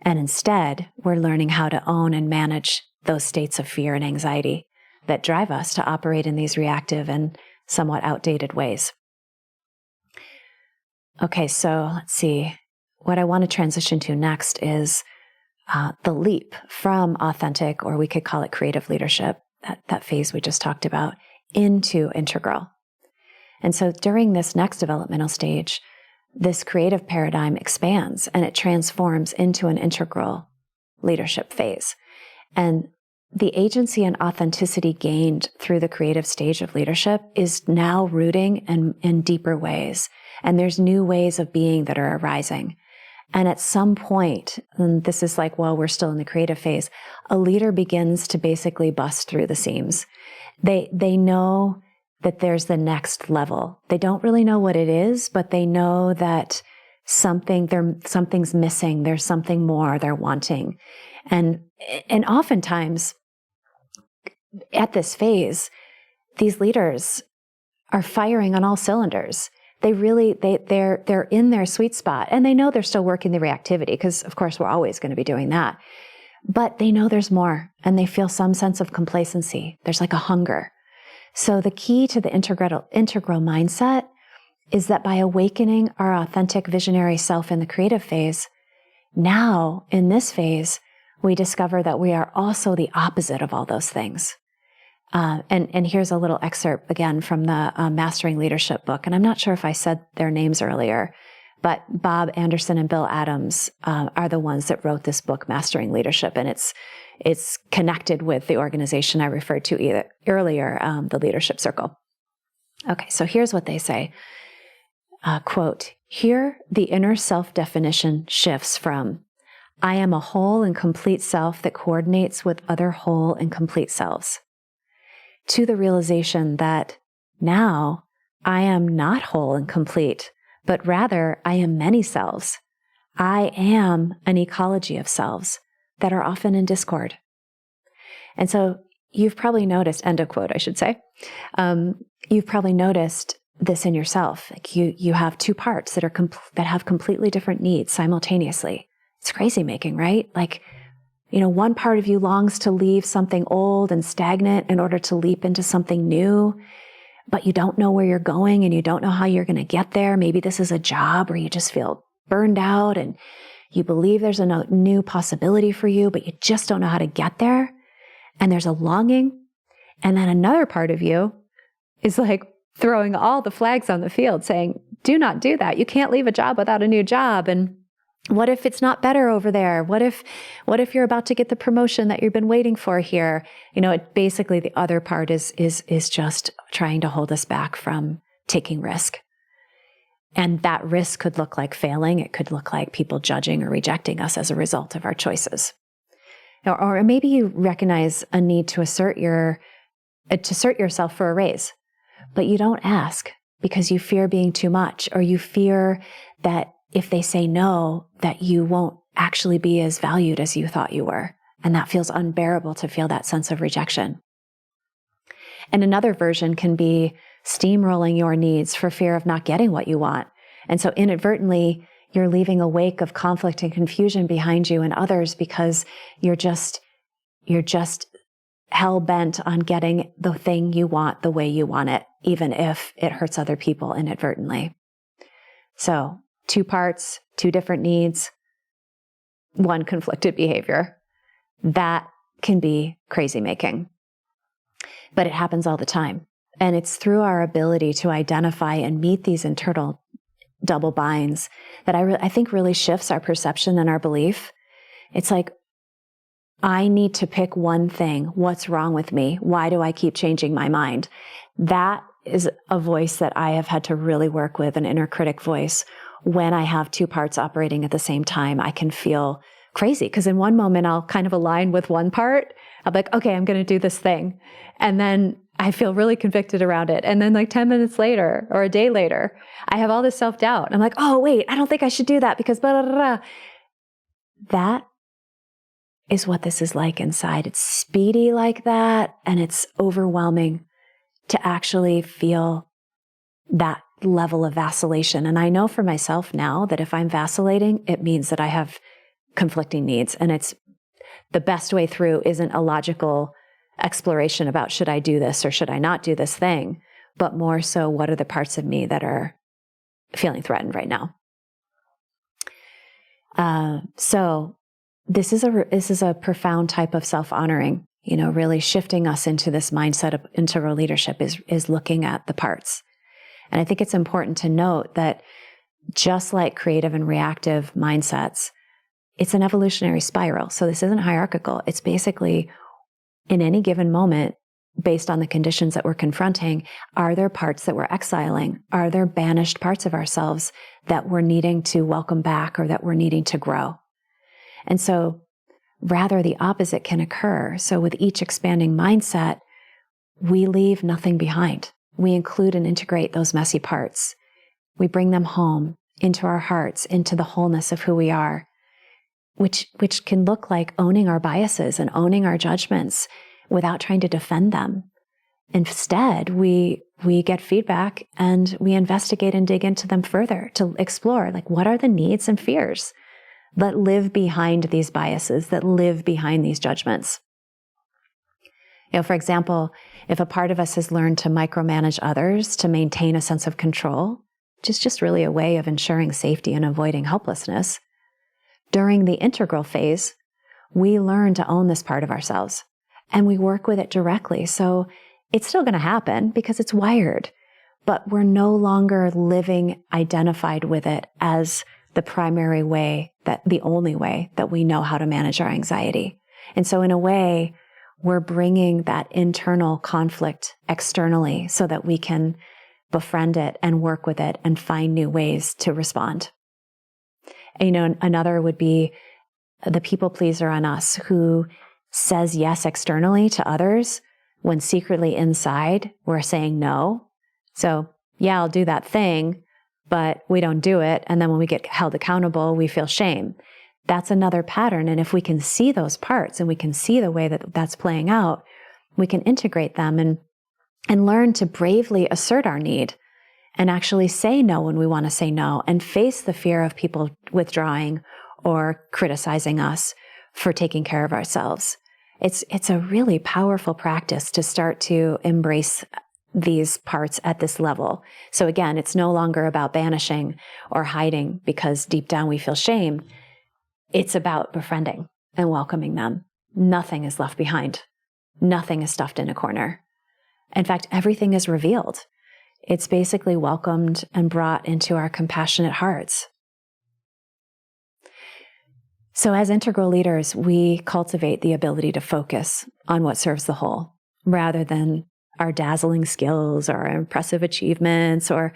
And instead, we're learning how to own and manage those states of fear and anxiety that drive us to operate in these reactive and somewhat outdated ways. Okay, so let's see. What I want to transition to next is the leap from authentic, or we could call it creative leadership, that phase we just talked about, into integral. And so during this next developmental stage, this creative paradigm expands and it transforms into an integral leadership phase. And the agency and authenticity gained through the creative stage of leadership is now rooting in deeper ways. And there's new ways of being that are arising. And at some point, and this is like while we're still in the creative phase, a leader begins to basically bust through the seams. They know that there's the next level. They don't really know what it is, but they know that something's missing. There's something more they're wanting. And oftentimes at this phase, these leaders are firing on all cylinders. They're in their sweet spot, and they know they're still working the reactivity because, of course, we're always going to be doing that. But they know there's more, and they feel some sense of complacency. There's like a hunger. So the key to the integral mindset is that by awakening our authentic visionary self in the creative phase, now in this phase, we discover that we are also the opposite of all those things. And here's a little excerpt again from the Mastering Leadership book. And I'm not sure if I said their names earlier, but Bob Anderson and Bill Adams are the ones that wrote this book, Mastering Leadership. And it's connected with the organization I referred to earlier, the Leadership Circle. Okay, so here's what they say. Quote, "Here the inner self-definition shifts from, I am a whole and complete self that coordinates with other whole and complete selves, to the realization that now I am not whole and complete, but rather I am many selves. I am an ecology of selves that are often in discord." And so you've probably noticed, end of quote, I should say, you've probably noticed this in yourself. Like you have two parts that have completely different needs simultaneously. It's crazy making, right? Like, one part of you longs to leave something old and stagnant in order to leap into something new, but you don't know where you're going and you don't know how you're going to get there. Maybe this is a job where you just feel burned out and you believe there's a new possibility for you, but you just don't know how to get there. And there's a longing. And then another part of you is like, throwing all the flags on the field saying, do not do that. You can't leave a job without a new job. And what if it's not better over there? What if you're about to get the promotion that you've been waiting for here? Basically the other part is just trying to hold us back from taking risk. And that risk could look like failing. It could look like people judging or rejecting us as a result of our choices. Or maybe you recognize a need to assert yourself for a raise, but you don't ask because you fear being too much, or you fear that if they say no, that you won't actually be as valued as you thought you were. And that feels unbearable to feel that sense of rejection. And another version can be steamrolling your needs for fear of not getting what you want. And so inadvertently, you're leaving a wake of conflict and confusion behind you and others because you're just hell-bent on getting the thing you want the way you want it, even if it hurts other people inadvertently. So 2 parts, 2 different needs, 1 conflicted behavior. That can be crazy making. But it happens all the time. And it's through our ability to identify and meet these internal double binds that I think really shifts our perception and our belief. It's like, I need to pick one thing. What's wrong with me? Why do I keep changing my mind? That is a voice that I have had to really work with, an inner critic voice. When I have 2 parts operating at the same time, I can feel crazy because in one moment I'll kind of align with one part. I'll be like, okay, I'm going to do this thing. And then I feel really convicted around it. And then like 10 minutes later or a day later, I have all this self-doubt. I'm like, oh, wait, I don't think I should do that because blah, blah, blah. That is what this is like inside. It's speedy like that. And it's overwhelming to actually feel that level of vacillation. And I know for myself now that if I'm vacillating, it means that I have conflicting needs. And it's the best way through isn't a logical exploration about should I do this or should I not do this thing, but more so what are the parts of me that are feeling threatened right now. So this is a profound type of self-honoring, really shifting us into this mindset of integral leadership is looking at the parts. And I think it's important to note that just like creative and reactive mindsets, it's an evolutionary spiral. So this isn't hierarchical. It's basically in any given moment, based on the conditions that we're confronting, are there parts that we're exiling? Are there banished parts of ourselves that we're needing to welcome back or that we're needing to grow? And so rather the opposite can occur. So with each expanding mindset, we leave nothing behind. We include and integrate those messy parts. We bring them home into our hearts, into the wholeness of who we are, which can look like owning our biases and owning our judgments without trying to defend them. Instead, we get feedback and we investigate and dig into them further to explore, like, what are the needs and fears that live behind these biases, that live behind these judgments? For example, if a part of us has learned to micromanage others to maintain a sense of control, which is just really a way of ensuring safety and avoiding helplessness, during the integral phase, we learn to own this part of ourselves and we work with it directly. So it's still going to happen because it's wired, but we're no longer living identified with it as the primary way, that the only way that we know how to manage our anxiety. And so in a way, we're bringing that internal conflict externally so that we can befriend it and work with it and find new ways to respond. And, another would be the people pleaser on us who says yes externally to others when secretly inside we're saying no. So yeah, I'll do that thing, but we don't do it. And then when we get held accountable, we feel shame. That's another pattern. And if we can see those parts and we can see the way that that's playing out, we can integrate them and learn to bravely assert our need and actually say no when we want to say no and face the fear of people withdrawing or criticizing us for taking care of ourselves. It's a really powerful practice to start to embrace these parts at this level. So again, it's no longer about banishing or hiding because deep down we feel shame. It's about befriending and welcoming them. Nothing is left behind. Nothing is stuffed in a corner. In fact, everything is revealed. It's basically welcomed and brought into our compassionate hearts. So as integral leaders, we cultivate the ability to focus on what serves the whole, rather than our dazzling skills or our impressive achievements or,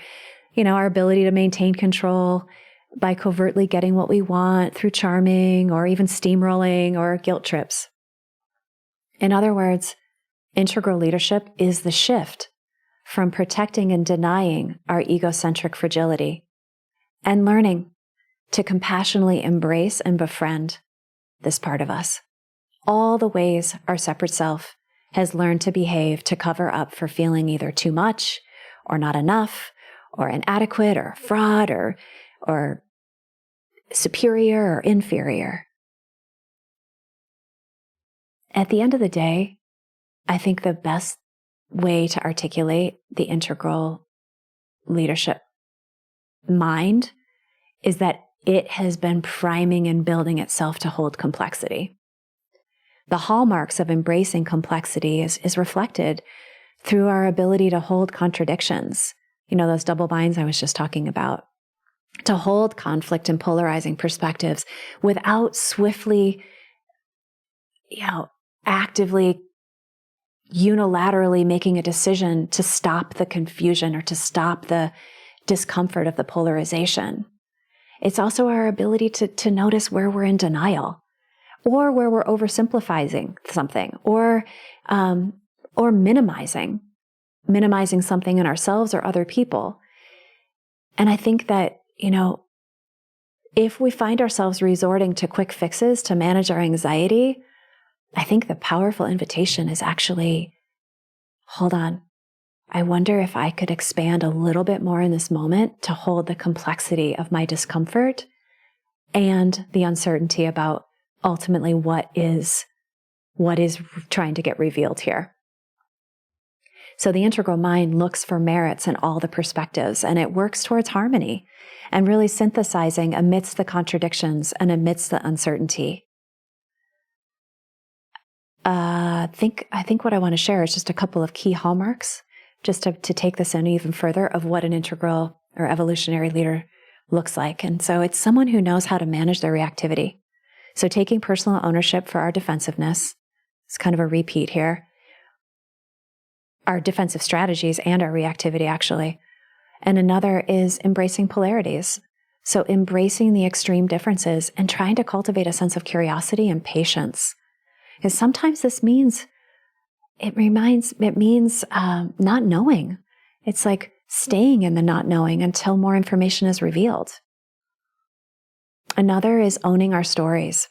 our ability to maintain control by covertly getting what we want through charming or even steamrolling or guilt trips. In other words, integral leadership is the shift from protecting and denying our egocentric fragility and learning to compassionately embrace and befriend this part of us, all the ways our separate self has learned to behave to cover up for feeling either too much or not enough or inadequate or fraud or superior or inferior. At the end of the day, I think the best way to articulate the integral leadership mind is that it has been priming and building itself to hold complexity. The hallmarks of embracing complexity is reflected through our ability to hold contradictions. Those double binds I was just talking about. To hold conflict and polarizing perspectives without swiftly, actively, unilaterally making a decision to stop the confusion or to stop the discomfort of the polarization. It's also our ability to notice where we're in denial or where we're oversimplifying something or minimizing something in ourselves or other people. And I think that, if we find ourselves resorting to quick fixes to manage our anxiety, I think the powerful invitation is actually, hold on. I wonder if I could expand a little bit more in this moment to hold the complexity of my discomfort and the uncertainty about ultimately what is trying to get revealed here. So the integral mind looks for merits in all the perspectives, and it works towards harmony and really synthesizing amidst the contradictions and amidst the uncertainty. I think what I want to share is just a couple of key hallmarks, just to take this in even further, of what an integral or evolutionary leader looks like. And so it's someone who knows how to manage their reactivity. So taking personal ownership for our defensiveness, it's kind of a repeat here, our defensive strategies and our reactivity, actually. And another is embracing polarities. So embracing the extreme differences and trying to cultivate a sense of curiosity and patience. Because sometimes this means, it means not knowing. It's like staying in the not knowing until more information is revealed. Another is owning our stories.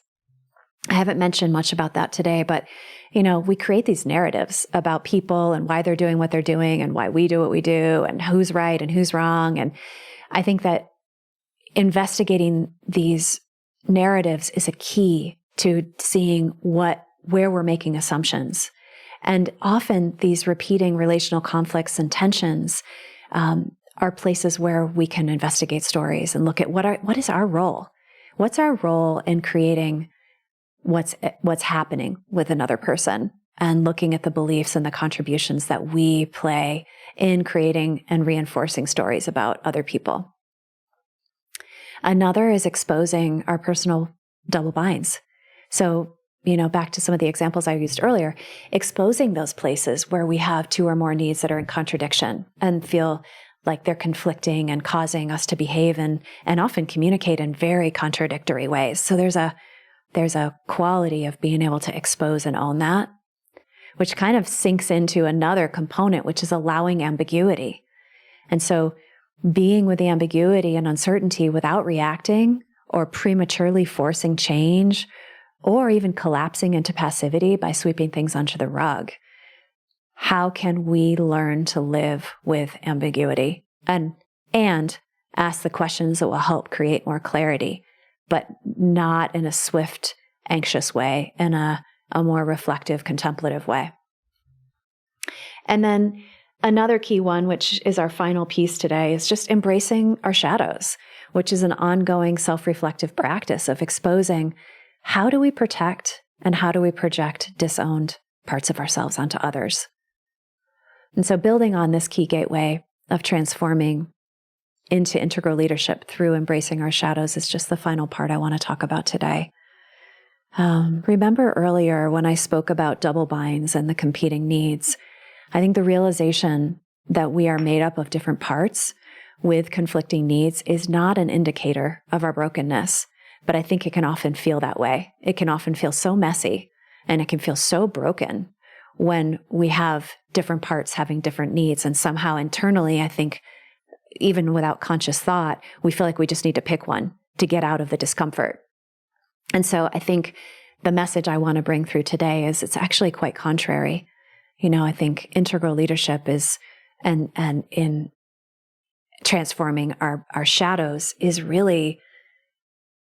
I haven't mentioned much about that today, but we create these narratives about people and why they're doing what they're doing and why we do what we do and who's right and who's wrong. And I think that investigating these narratives is a key to seeing where we're making assumptions. And often these repeating relational conflicts and tensions are places where we can investigate stories and look at what is our role? What's our role in creating what's happening with another person, and looking at the beliefs and the contributions that we play in creating and reinforcing stories about other people. Another is exposing our personal double binds. So, back to some of the examples I used earlier, exposing those places where we have two or more needs that are in contradiction and feel like they're conflicting and causing us to behave and often communicate in very contradictory ways. So there's a quality of being able to expose and own that, which kind of sinks into another component, which is allowing ambiguity. And so being with the ambiguity and uncertainty without reacting or prematurely forcing change or even collapsing into passivity by sweeping things under the rug. How can we learn to live with ambiguity and ask the questions that will help create more clarity, but not in a swift, anxious way, in a more reflective, contemplative way? And then another key one, which is our final piece today, is just embracing our shadows, which is an ongoing self-reflective practice of exposing how do we protect and how do we project disowned parts of ourselves onto others. And so building on this key gateway, of transforming into integral leadership through embracing our shadows is just the final part I want to talk about today. Remember earlier when I spoke about double binds and the competing needs, I think the realization that we are made up of different parts with conflicting needs is not an indicator of our brokenness, but I think it can often feel that way. It can often feel so messy and it can feel so broken when we have different parts having different needs. And somehow internally, I think, even without conscious thought, we feel like we just need to pick one to get out of the discomfort. And so I think the message I want to bring through today is it's actually quite contrary. I think integral leadership is, and in transforming our shadows is really,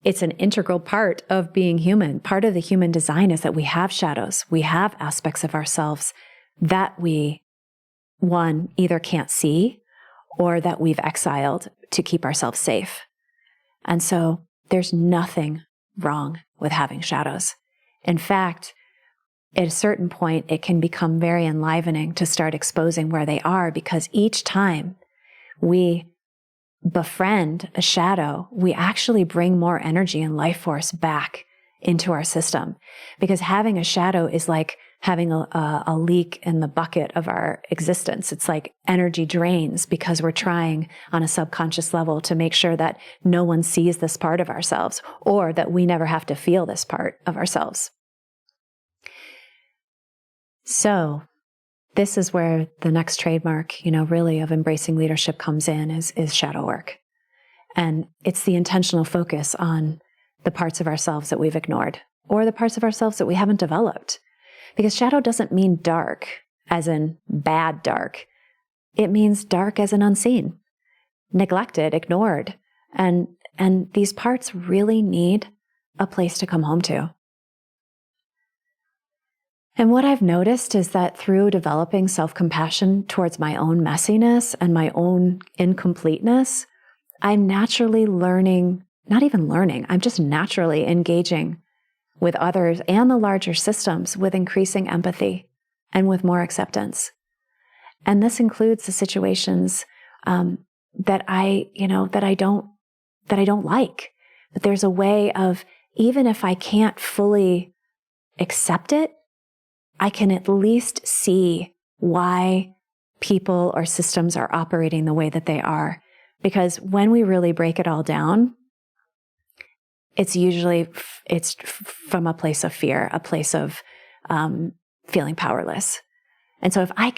it's an integral part of being human. Part of the human design is that we have shadows. We have aspects of ourselves that we, one, either can't see or that we've exiled to keep ourselves safe. And so there's nothing wrong with having shadows. In fact, at a certain point, it can become very enlivening to start exposing where they are, because each time we befriend a shadow, we actually bring more energy and life force back into our system. Because having a shadow is like having a leak in the bucket of our existence. It's like energy drains because we're trying on a subconscious level to make sure that no one sees this part of ourselves, or that we never have to feel this part of ourselves. So this is where the next trademark, really of embracing leadership comes in, is shadow work. And it's the intentional focus on the parts of ourselves that we've ignored, or the parts of ourselves that we haven't developed. Because shadow doesn't mean dark, as in bad dark. It means dark as in unseen, neglected, ignored. And these parts really need a place to come home to. And what I've noticed is that through developing self-compassion towards my own messiness and my own incompleteness, I'm naturally I'm just naturally engaging with others and the larger systems with increasing empathy and with more acceptance. And this includes the situations that I don't like. But there's a way of, even if I can't fully accept it, I can at least see why people or systems are operating the way that they are. Because when we really break it all down, it's from a place of fear, a place of feeling powerless. And so if I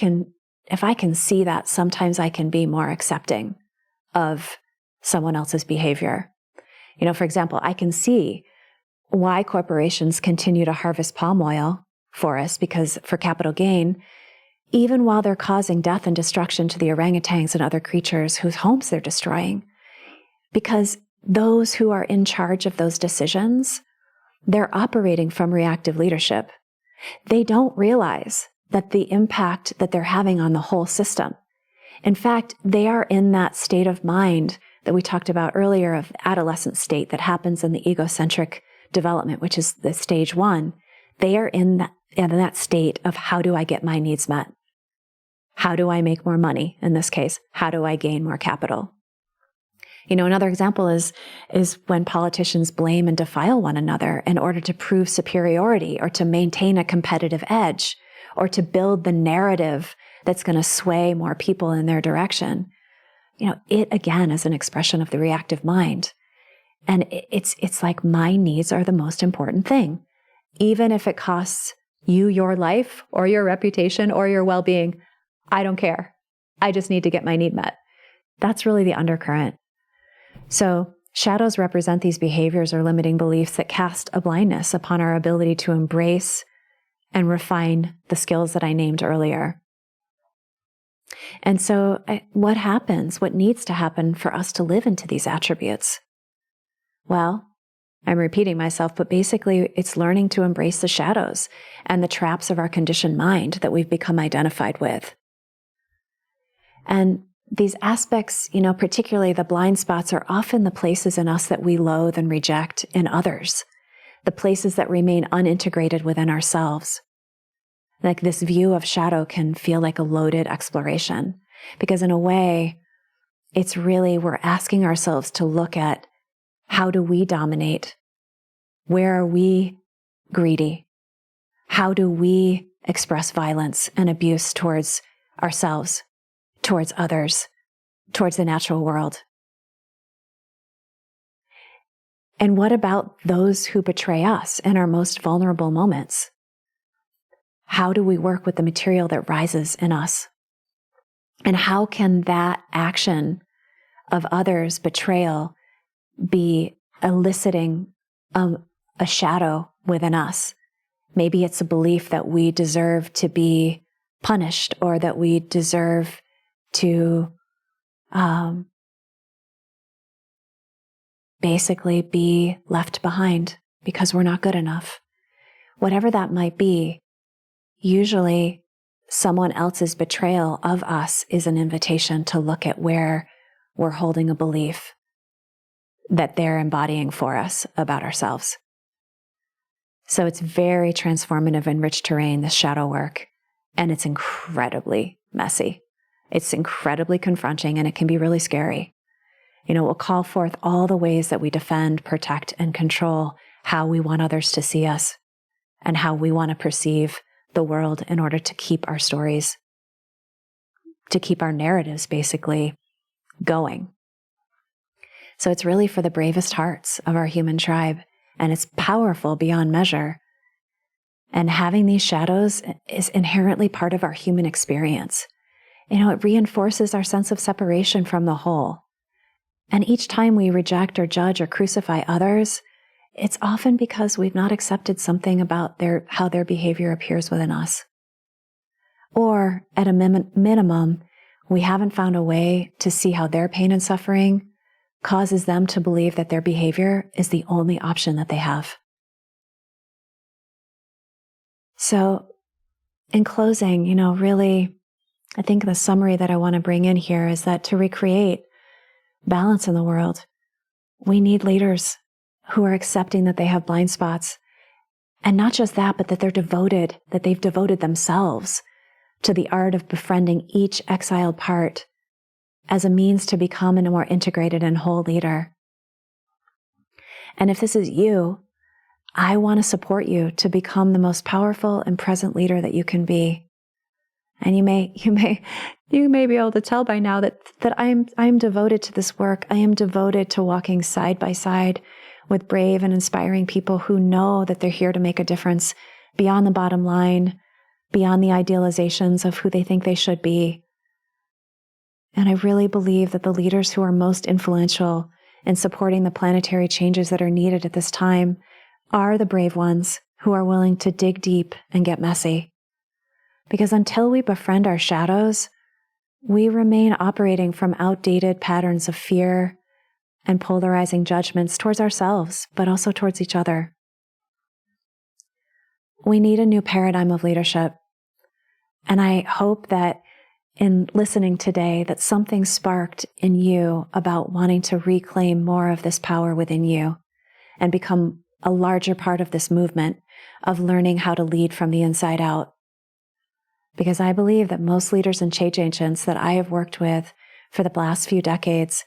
can see that, sometimes I can be more accepting of someone else's behavior. For example, I can see why corporations continue to harvest palm oil for us, because for capital gain, even while they're causing death and destruction to the orangutans and other creatures whose homes they're destroying. Because those who are in charge of those decisions, they're operating from reactive leadership. They don't realize that the impact that they're having on the whole system. In fact, they are in that state of mind that we talked about earlier, of adolescent state that happens in the egocentric development, which is the stage 1. They are in that state of, how do I get my needs met? How do I make more money? In this case, how do I gain more capital? Another example is when politicians blame and defile one another in order to prove superiority, or to maintain a competitive edge, or to build the narrative that's going to sway more people in their direction. It again is an expression of the reactive mind. And it's like, my needs are the most important thing. Even if it costs you your life or your reputation or your well-being, I don't care. I just need to get my need met. That's really the undercurrent. So shadows represent these behaviors or limiting beliefs that cast a blindness upon our ability to embrace and refine the skills that I named earlier. And so what needs to happen for us to live into these attributes? Well, I'm repeating myself, but basically it's learning to embrace the shadows and the traps of our conditioned mind that we've become identified with. And these aspects, particularly the blind spots, are often the places in us that we loathe and reject in others, the places that remain unintegrated within ourselves. Like, this view of shadow can feel like a loaded exploration. Because in a way, it's really, we're asking ourselves to look at, how do we dominate? Where are we greedy? How do we express violence and abuse towards ourselves, towards others, towards the natural world? And what about those who betray us in our most vulnerable moments? How do we work with the material that rises in us? And how can that action of others' betrayal be eliciting a shadow within us? Maybe it's a belief that we deserve to be punished, or that we deserve to basically be left behind because we're not good enough. Whatever that might be, usually someone else's betrayal of us is an invitation to look at where we're holding a belief that they're embodying for us about ourselves. So it's very transformative and rich terrain, this shadow work, and it's incredibly messy. It's incredibly confronting, and it can be really scary. It will call forth all the ways that we defend, protect, and control how we want others to see us and how we want to perceive the world in order to keep our stories, to keep our narratives basically going. So it's really for the bravest hearts of our human tribe, and it's powerful beyond measure. And having these shadows is inherently part of our human experience. It reinforces our sense of separation from the whole. And each time we reject or judge or crucify others, it's often because we've not accepted something about how their behavior appears within us. Or at a minimum, we haven't found a way to see how their pain and suffering causes them to believe that their behavior is the only option that they have. So in closing, really, I think the summary that I want to bring in here is that to recreate balance in the world, we need leaders who are accepting that they have blind spots. And not just that, but that they've devoted themselves to the art of befriending each exiled part as a means to become a more integrated and whole leader. And if this is you, I want to support you to become the most powerful and present leader that you can be. And you may be able to tell by now that I'm devoted to this work. I am devoted to walking side by side with brave and inspiring people who know that they're here to make a difference beyond the bottom line, beyond the idealizations of who they think they should be. And I really believe that the leaders who are most influential in supporting the planetary changes that are needed at this time are the brave ones who are willing to dig deep and get messy. Because until we befriend our shadows, we remain operating from outdated patterns of fear and polarizing judgments towards ourselves, but also towards each other. We need a new paradigm of leadership. And I hope that in listening today, that something sparked in you about wanting to reclaim more of this power within you and become a larger part of this movement of learning how to lead from the inside out. Because I believe that most leaders and change agents that I have worked with for the last few decades,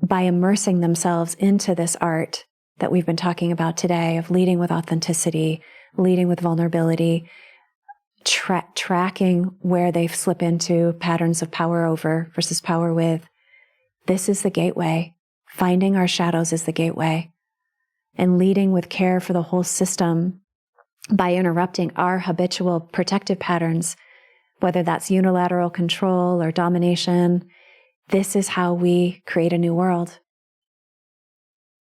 by immersing themselves into this art that we've been talking about today of leading with authenticity, leading with vulnerability, tracking where they slip into patterns of power over versus power with, this is the gateway. Finding our shadows is the gateway. And leading with care for the whole system by interrupting our habitual protective patterns, whether that's unilateral control or domination, this is how we create a new world.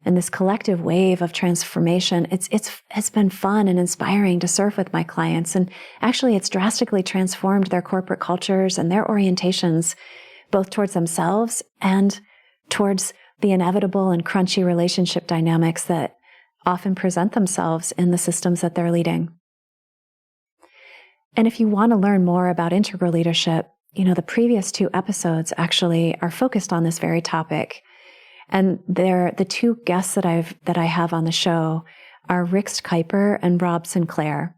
And this collective wave of transformation, it's been fun and inspiring to surf with my clients. And actually, it's drastically transformed their corporate cultures and their orientations, both towards themselves and towards the inevitable and crunchy relationship dynamics that often present themselves in the systems that they're leading. And if you want to learn more about integral leadership, the previous 2 episodes actually are focused on this very topic. And the 2 guests that I have on the show are Rick Kuiper and Rob Sinclair.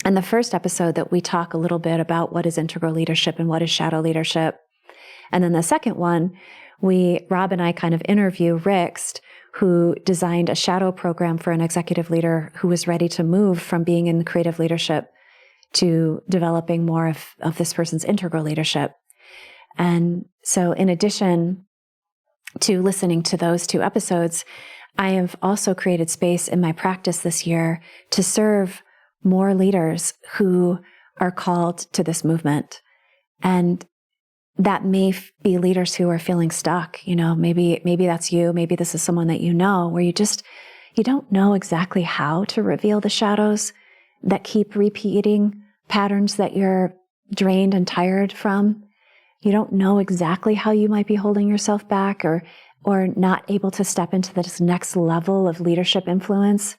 In the first episode that we talk a little bit about what is integral leadership and what is shadow leadership. And then the second one, Rob and I kind of interview Rixt, who designed a shadow program for an executive leader who was ready to move from being in creative leadership to developing more of this person's integral leadership. And so in addition to listening to those two episodes, I have also created space in my practice this year to serve more leaders who are called to this movement. And that may be leaders who are feeling stuck. Maybe that's you. Maybe this is someone that you know, where you don't know exactly how to reveal the shadows that keep repeating patterns that you're drained and tired from. You don't know exactly how you might be holding yourself back or not able to step into this next level of leadership influence,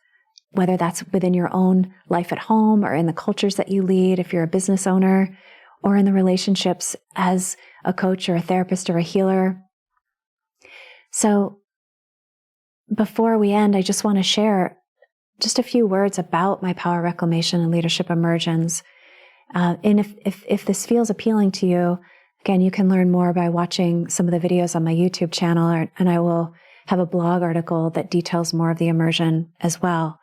whether that's within your own life at home or in the cultures that you lead, if you're a business owner, or in the relationships as a coach or a therapist or a healer. So before we end, I just want to share just a few words about my power reclamation and leadership immersions. And if this feels appealing to you, again, you can learn more by watching some of the videos on my YouTube channel, and I will have a blog article that details more of the immersion as well.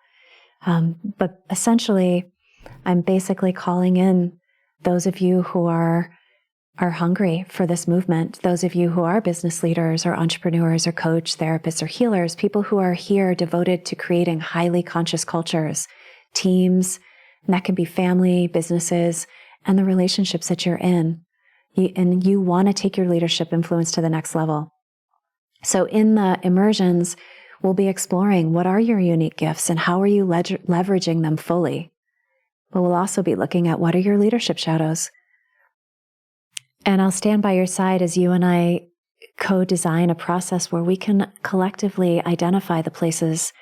But essentially, I'm basically calling in those of you who are hungry for this movement, those of you who are business leaders or entrepreneurs or coach, therapists or healers, people who are here devoted to creating highly conscious cultures, teams, and that can be family, businesses, and the relationships that you're in. And you want to take your leadership influence to the next level. So in the immersions, we'll be exploring what are your unique gifts and how are you leveraging them fully. But we'll also be looking at what are your leadership shadows. And I'll stand by your side as you and I co-design a process where we can collectively identify the places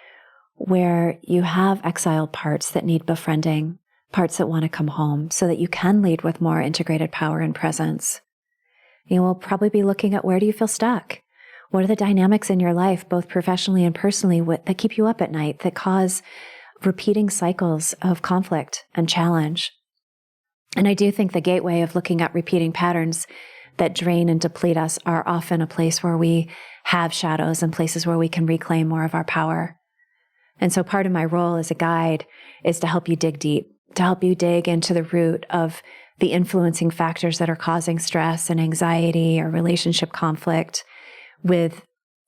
where you have exiled parts that need befriending, parts that want to come home, so that you can lead with more integrated power and presence. We'll probably be looking at where do you feel stuck? What are the dynamics in your life, both professionally and personally, that keep you up at night, that cause repeating cycles of conflict and challenge? And I do think the gateway of looking at repeating patterns that drain and deplete us are often a place where we have shadows and places where we can reclaim more of our power. And so part of my role as a guide is to help you dig deep, to help you dig into the root of the influencing factors that are causing stress and anxiety or relationship conflict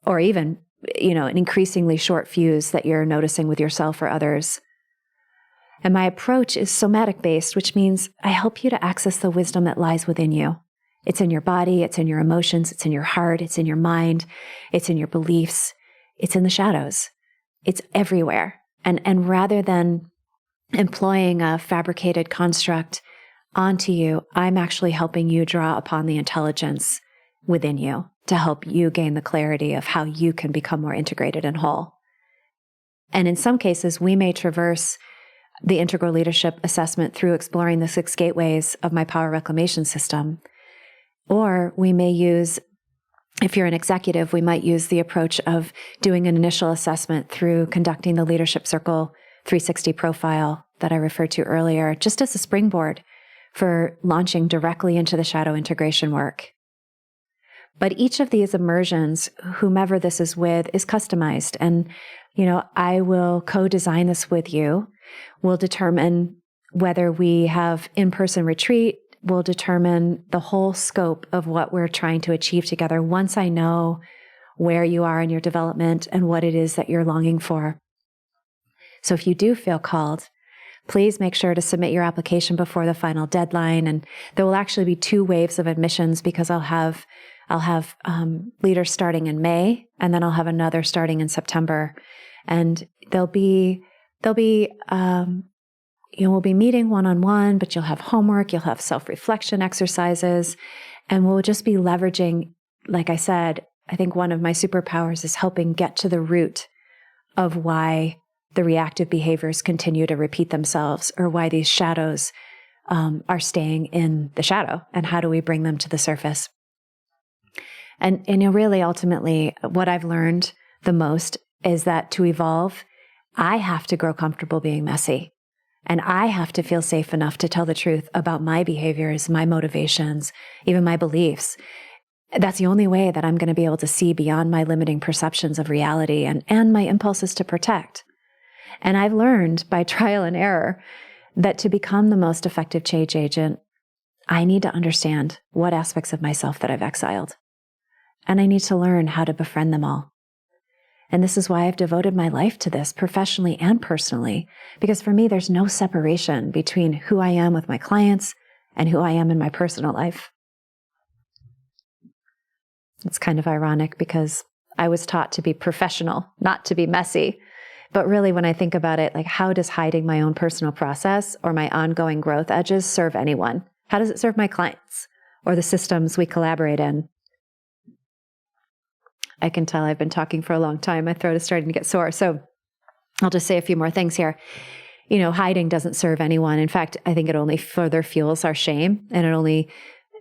or even, an increasingly short fuse that you're noticing with yourself or others. And my approach is somatic based, which means I help you to access the wisdom that lies within you. It's in your body, it's in your emotions, it's in your heart, it's in your mind, it's in your beliefs, it's in the shadows. It's everywhere. And rather than employing a fabricated construct onto you, I'm actually helping you draw upon the intelligence within you to help you gain the clarity of how you can become more integrated and whole. And in some cases, we may traverse the integral leadership assessment through exploring the 6 gateways of my power reclamation system. Or we may use, if you're an executive, we might use the approach of doing an initial assessment through conducting the Leadership Circle 360 profile that I referred to earlier, just as a springboard for launching directly into the shadow integration work. But each of these immersions, whomever this is with, is customized. And, I will co-design this with you. We'll determine whether we have in-person retreat. We'll determine the whole scope of what we're trying to achieve together once I know where you are in your development and what it is that you're longing for. So if you do feel called, please make sure to submit your application before the final deadline. And there will actually be 2 waves of admissions because I'll have leaders starting in May, and then I'll have another starting in September. And we'll be meeting one-on-one, but you'll have homework, you'll have self-reflection exercises, and we'll just be leveraging, like I said, I think one of my superpowers is helping get to the root of why the reactive behaviors continue to repeat themselves, or why these shadows are staying in the shadow, and how do we bring them to the surface. And really, ultimately, what I've learned the most is that to evolve, I have to grow comfortable being messy. And I have to feel safe enough to tell the truth about my behaviors, my motivations, even my beliefs. That's the only way that I'm going to be able to see beyond my limiting perceptions of reality and my impulses to protect. And I've learned by trial and error that to become the most effective change agent, I need to understand what aspects of myself that I've exiled. And I need to learn how to befriend them all. And this is why I've devoted my life to this professionally and personally, because for me, there's no separation between who I am with my clients and who I am in my personal life. It's kind of ironic because I was taught to be professional, not to be messy. But really, when I think about it, like, how does hiding my own personal process or my ongoing growth edges serve anyone? How does it serve my clients or the systems we collaborate in? I can tell I've been talking for a long time. My throat is starting to get sore. So I'll just say a few more things here. Hiding doesn't serve anyone. In fact, I think it only further fuels our shame, and it only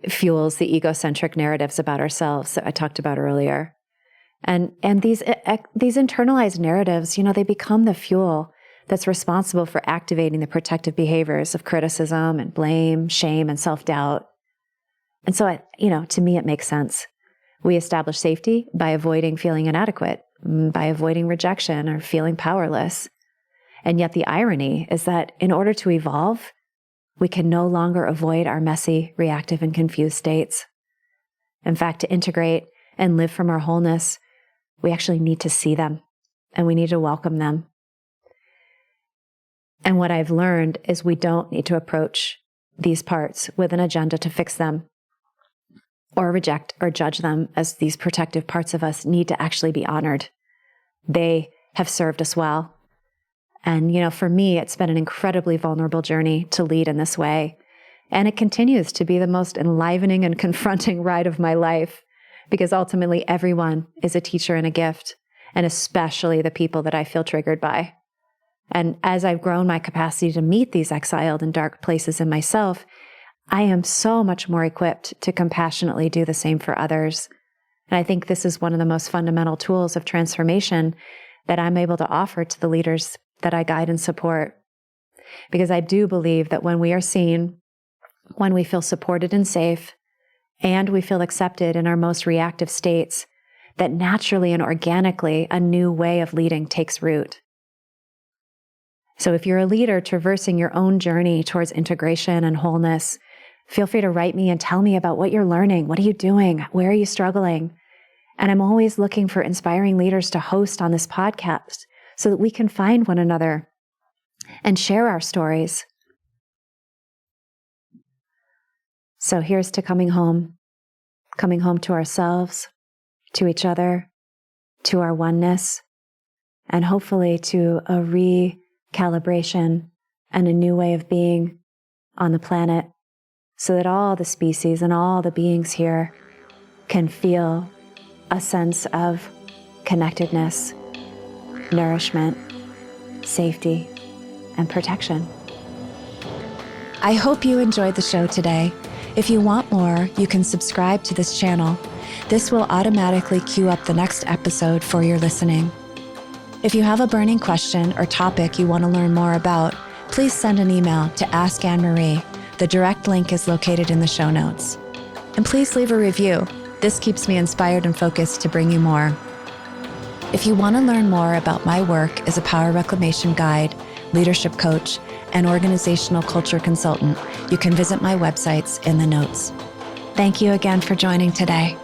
fuels the egocentric narratives about ourselves that I talked about earlier. And these internalized narratives, they become the fuel that's responsible for activating the protective behaviors of criticism and blame, shame, and self-doubt. And so, to me, it makes sense. We establish safety by avoiding feeling inadequate, by avoiding rejection or feeling powerless. And yet the irony is that in order to evolve, we can no longer avoid our messy, reactive, and confused states. In fact, to integrate and live from our wholeness, we actually need to see them, and we need to welcome them. And what I've learned is we don't need to approach these parts with an agenda to fix them or reject or judge them, as these protective parts of us need to actually be honored. They have served us well. And, for me, it's been an incredibly vulnerable journey to lead in this way. And it continues to be the most enlivening and confronting ride of my life, because ultimately everyone is a teacher and a gift, and especially the people that I feel triggered by. And as I've grown my capacity to meet these exiled and dark places in myself, I am so much more equipped to compassionately do the same for others. And I think this is one of the most fundamental tools of transformation that I'm able to offer to the leaders that I guide and support. Because I do believe that when we are seen, when we feel supported and safe, and we feel accepted in our most reactive states, that naturally and organically a new way of leading takes root. So if you're a leader traversing your own journey towards integration and wholeness, feel free to write me and tell me about what you're learning. What are you doing? Where are you struggling? And I'm always looking for inspiring leaders to host on this podcast so that we can find one another and share our stories. So here's to coming home to ourselves, to each other, to our oneness, and hopefully to a recalibration and a new way of being on the planet, so that all the species and all the beings here can feel a sense of connectedness, nourishment, safety, and protection. I hope you enjoyed the show today. If you want more, you can subscribe to this channel. This will automatically queue up the next episode for your listening. If you have a burning question or topic you want to learn more about, please send an email to Ask Anne-Marie. The direct link is located in the show notes. And please leave a review. This keeps me inspired and focused to bring you more. If you want to learn more about my work as a power reclamation guide, leadership coach, and organizational culture consultant, you can visit my websites in the notes. Thank you again for joining today.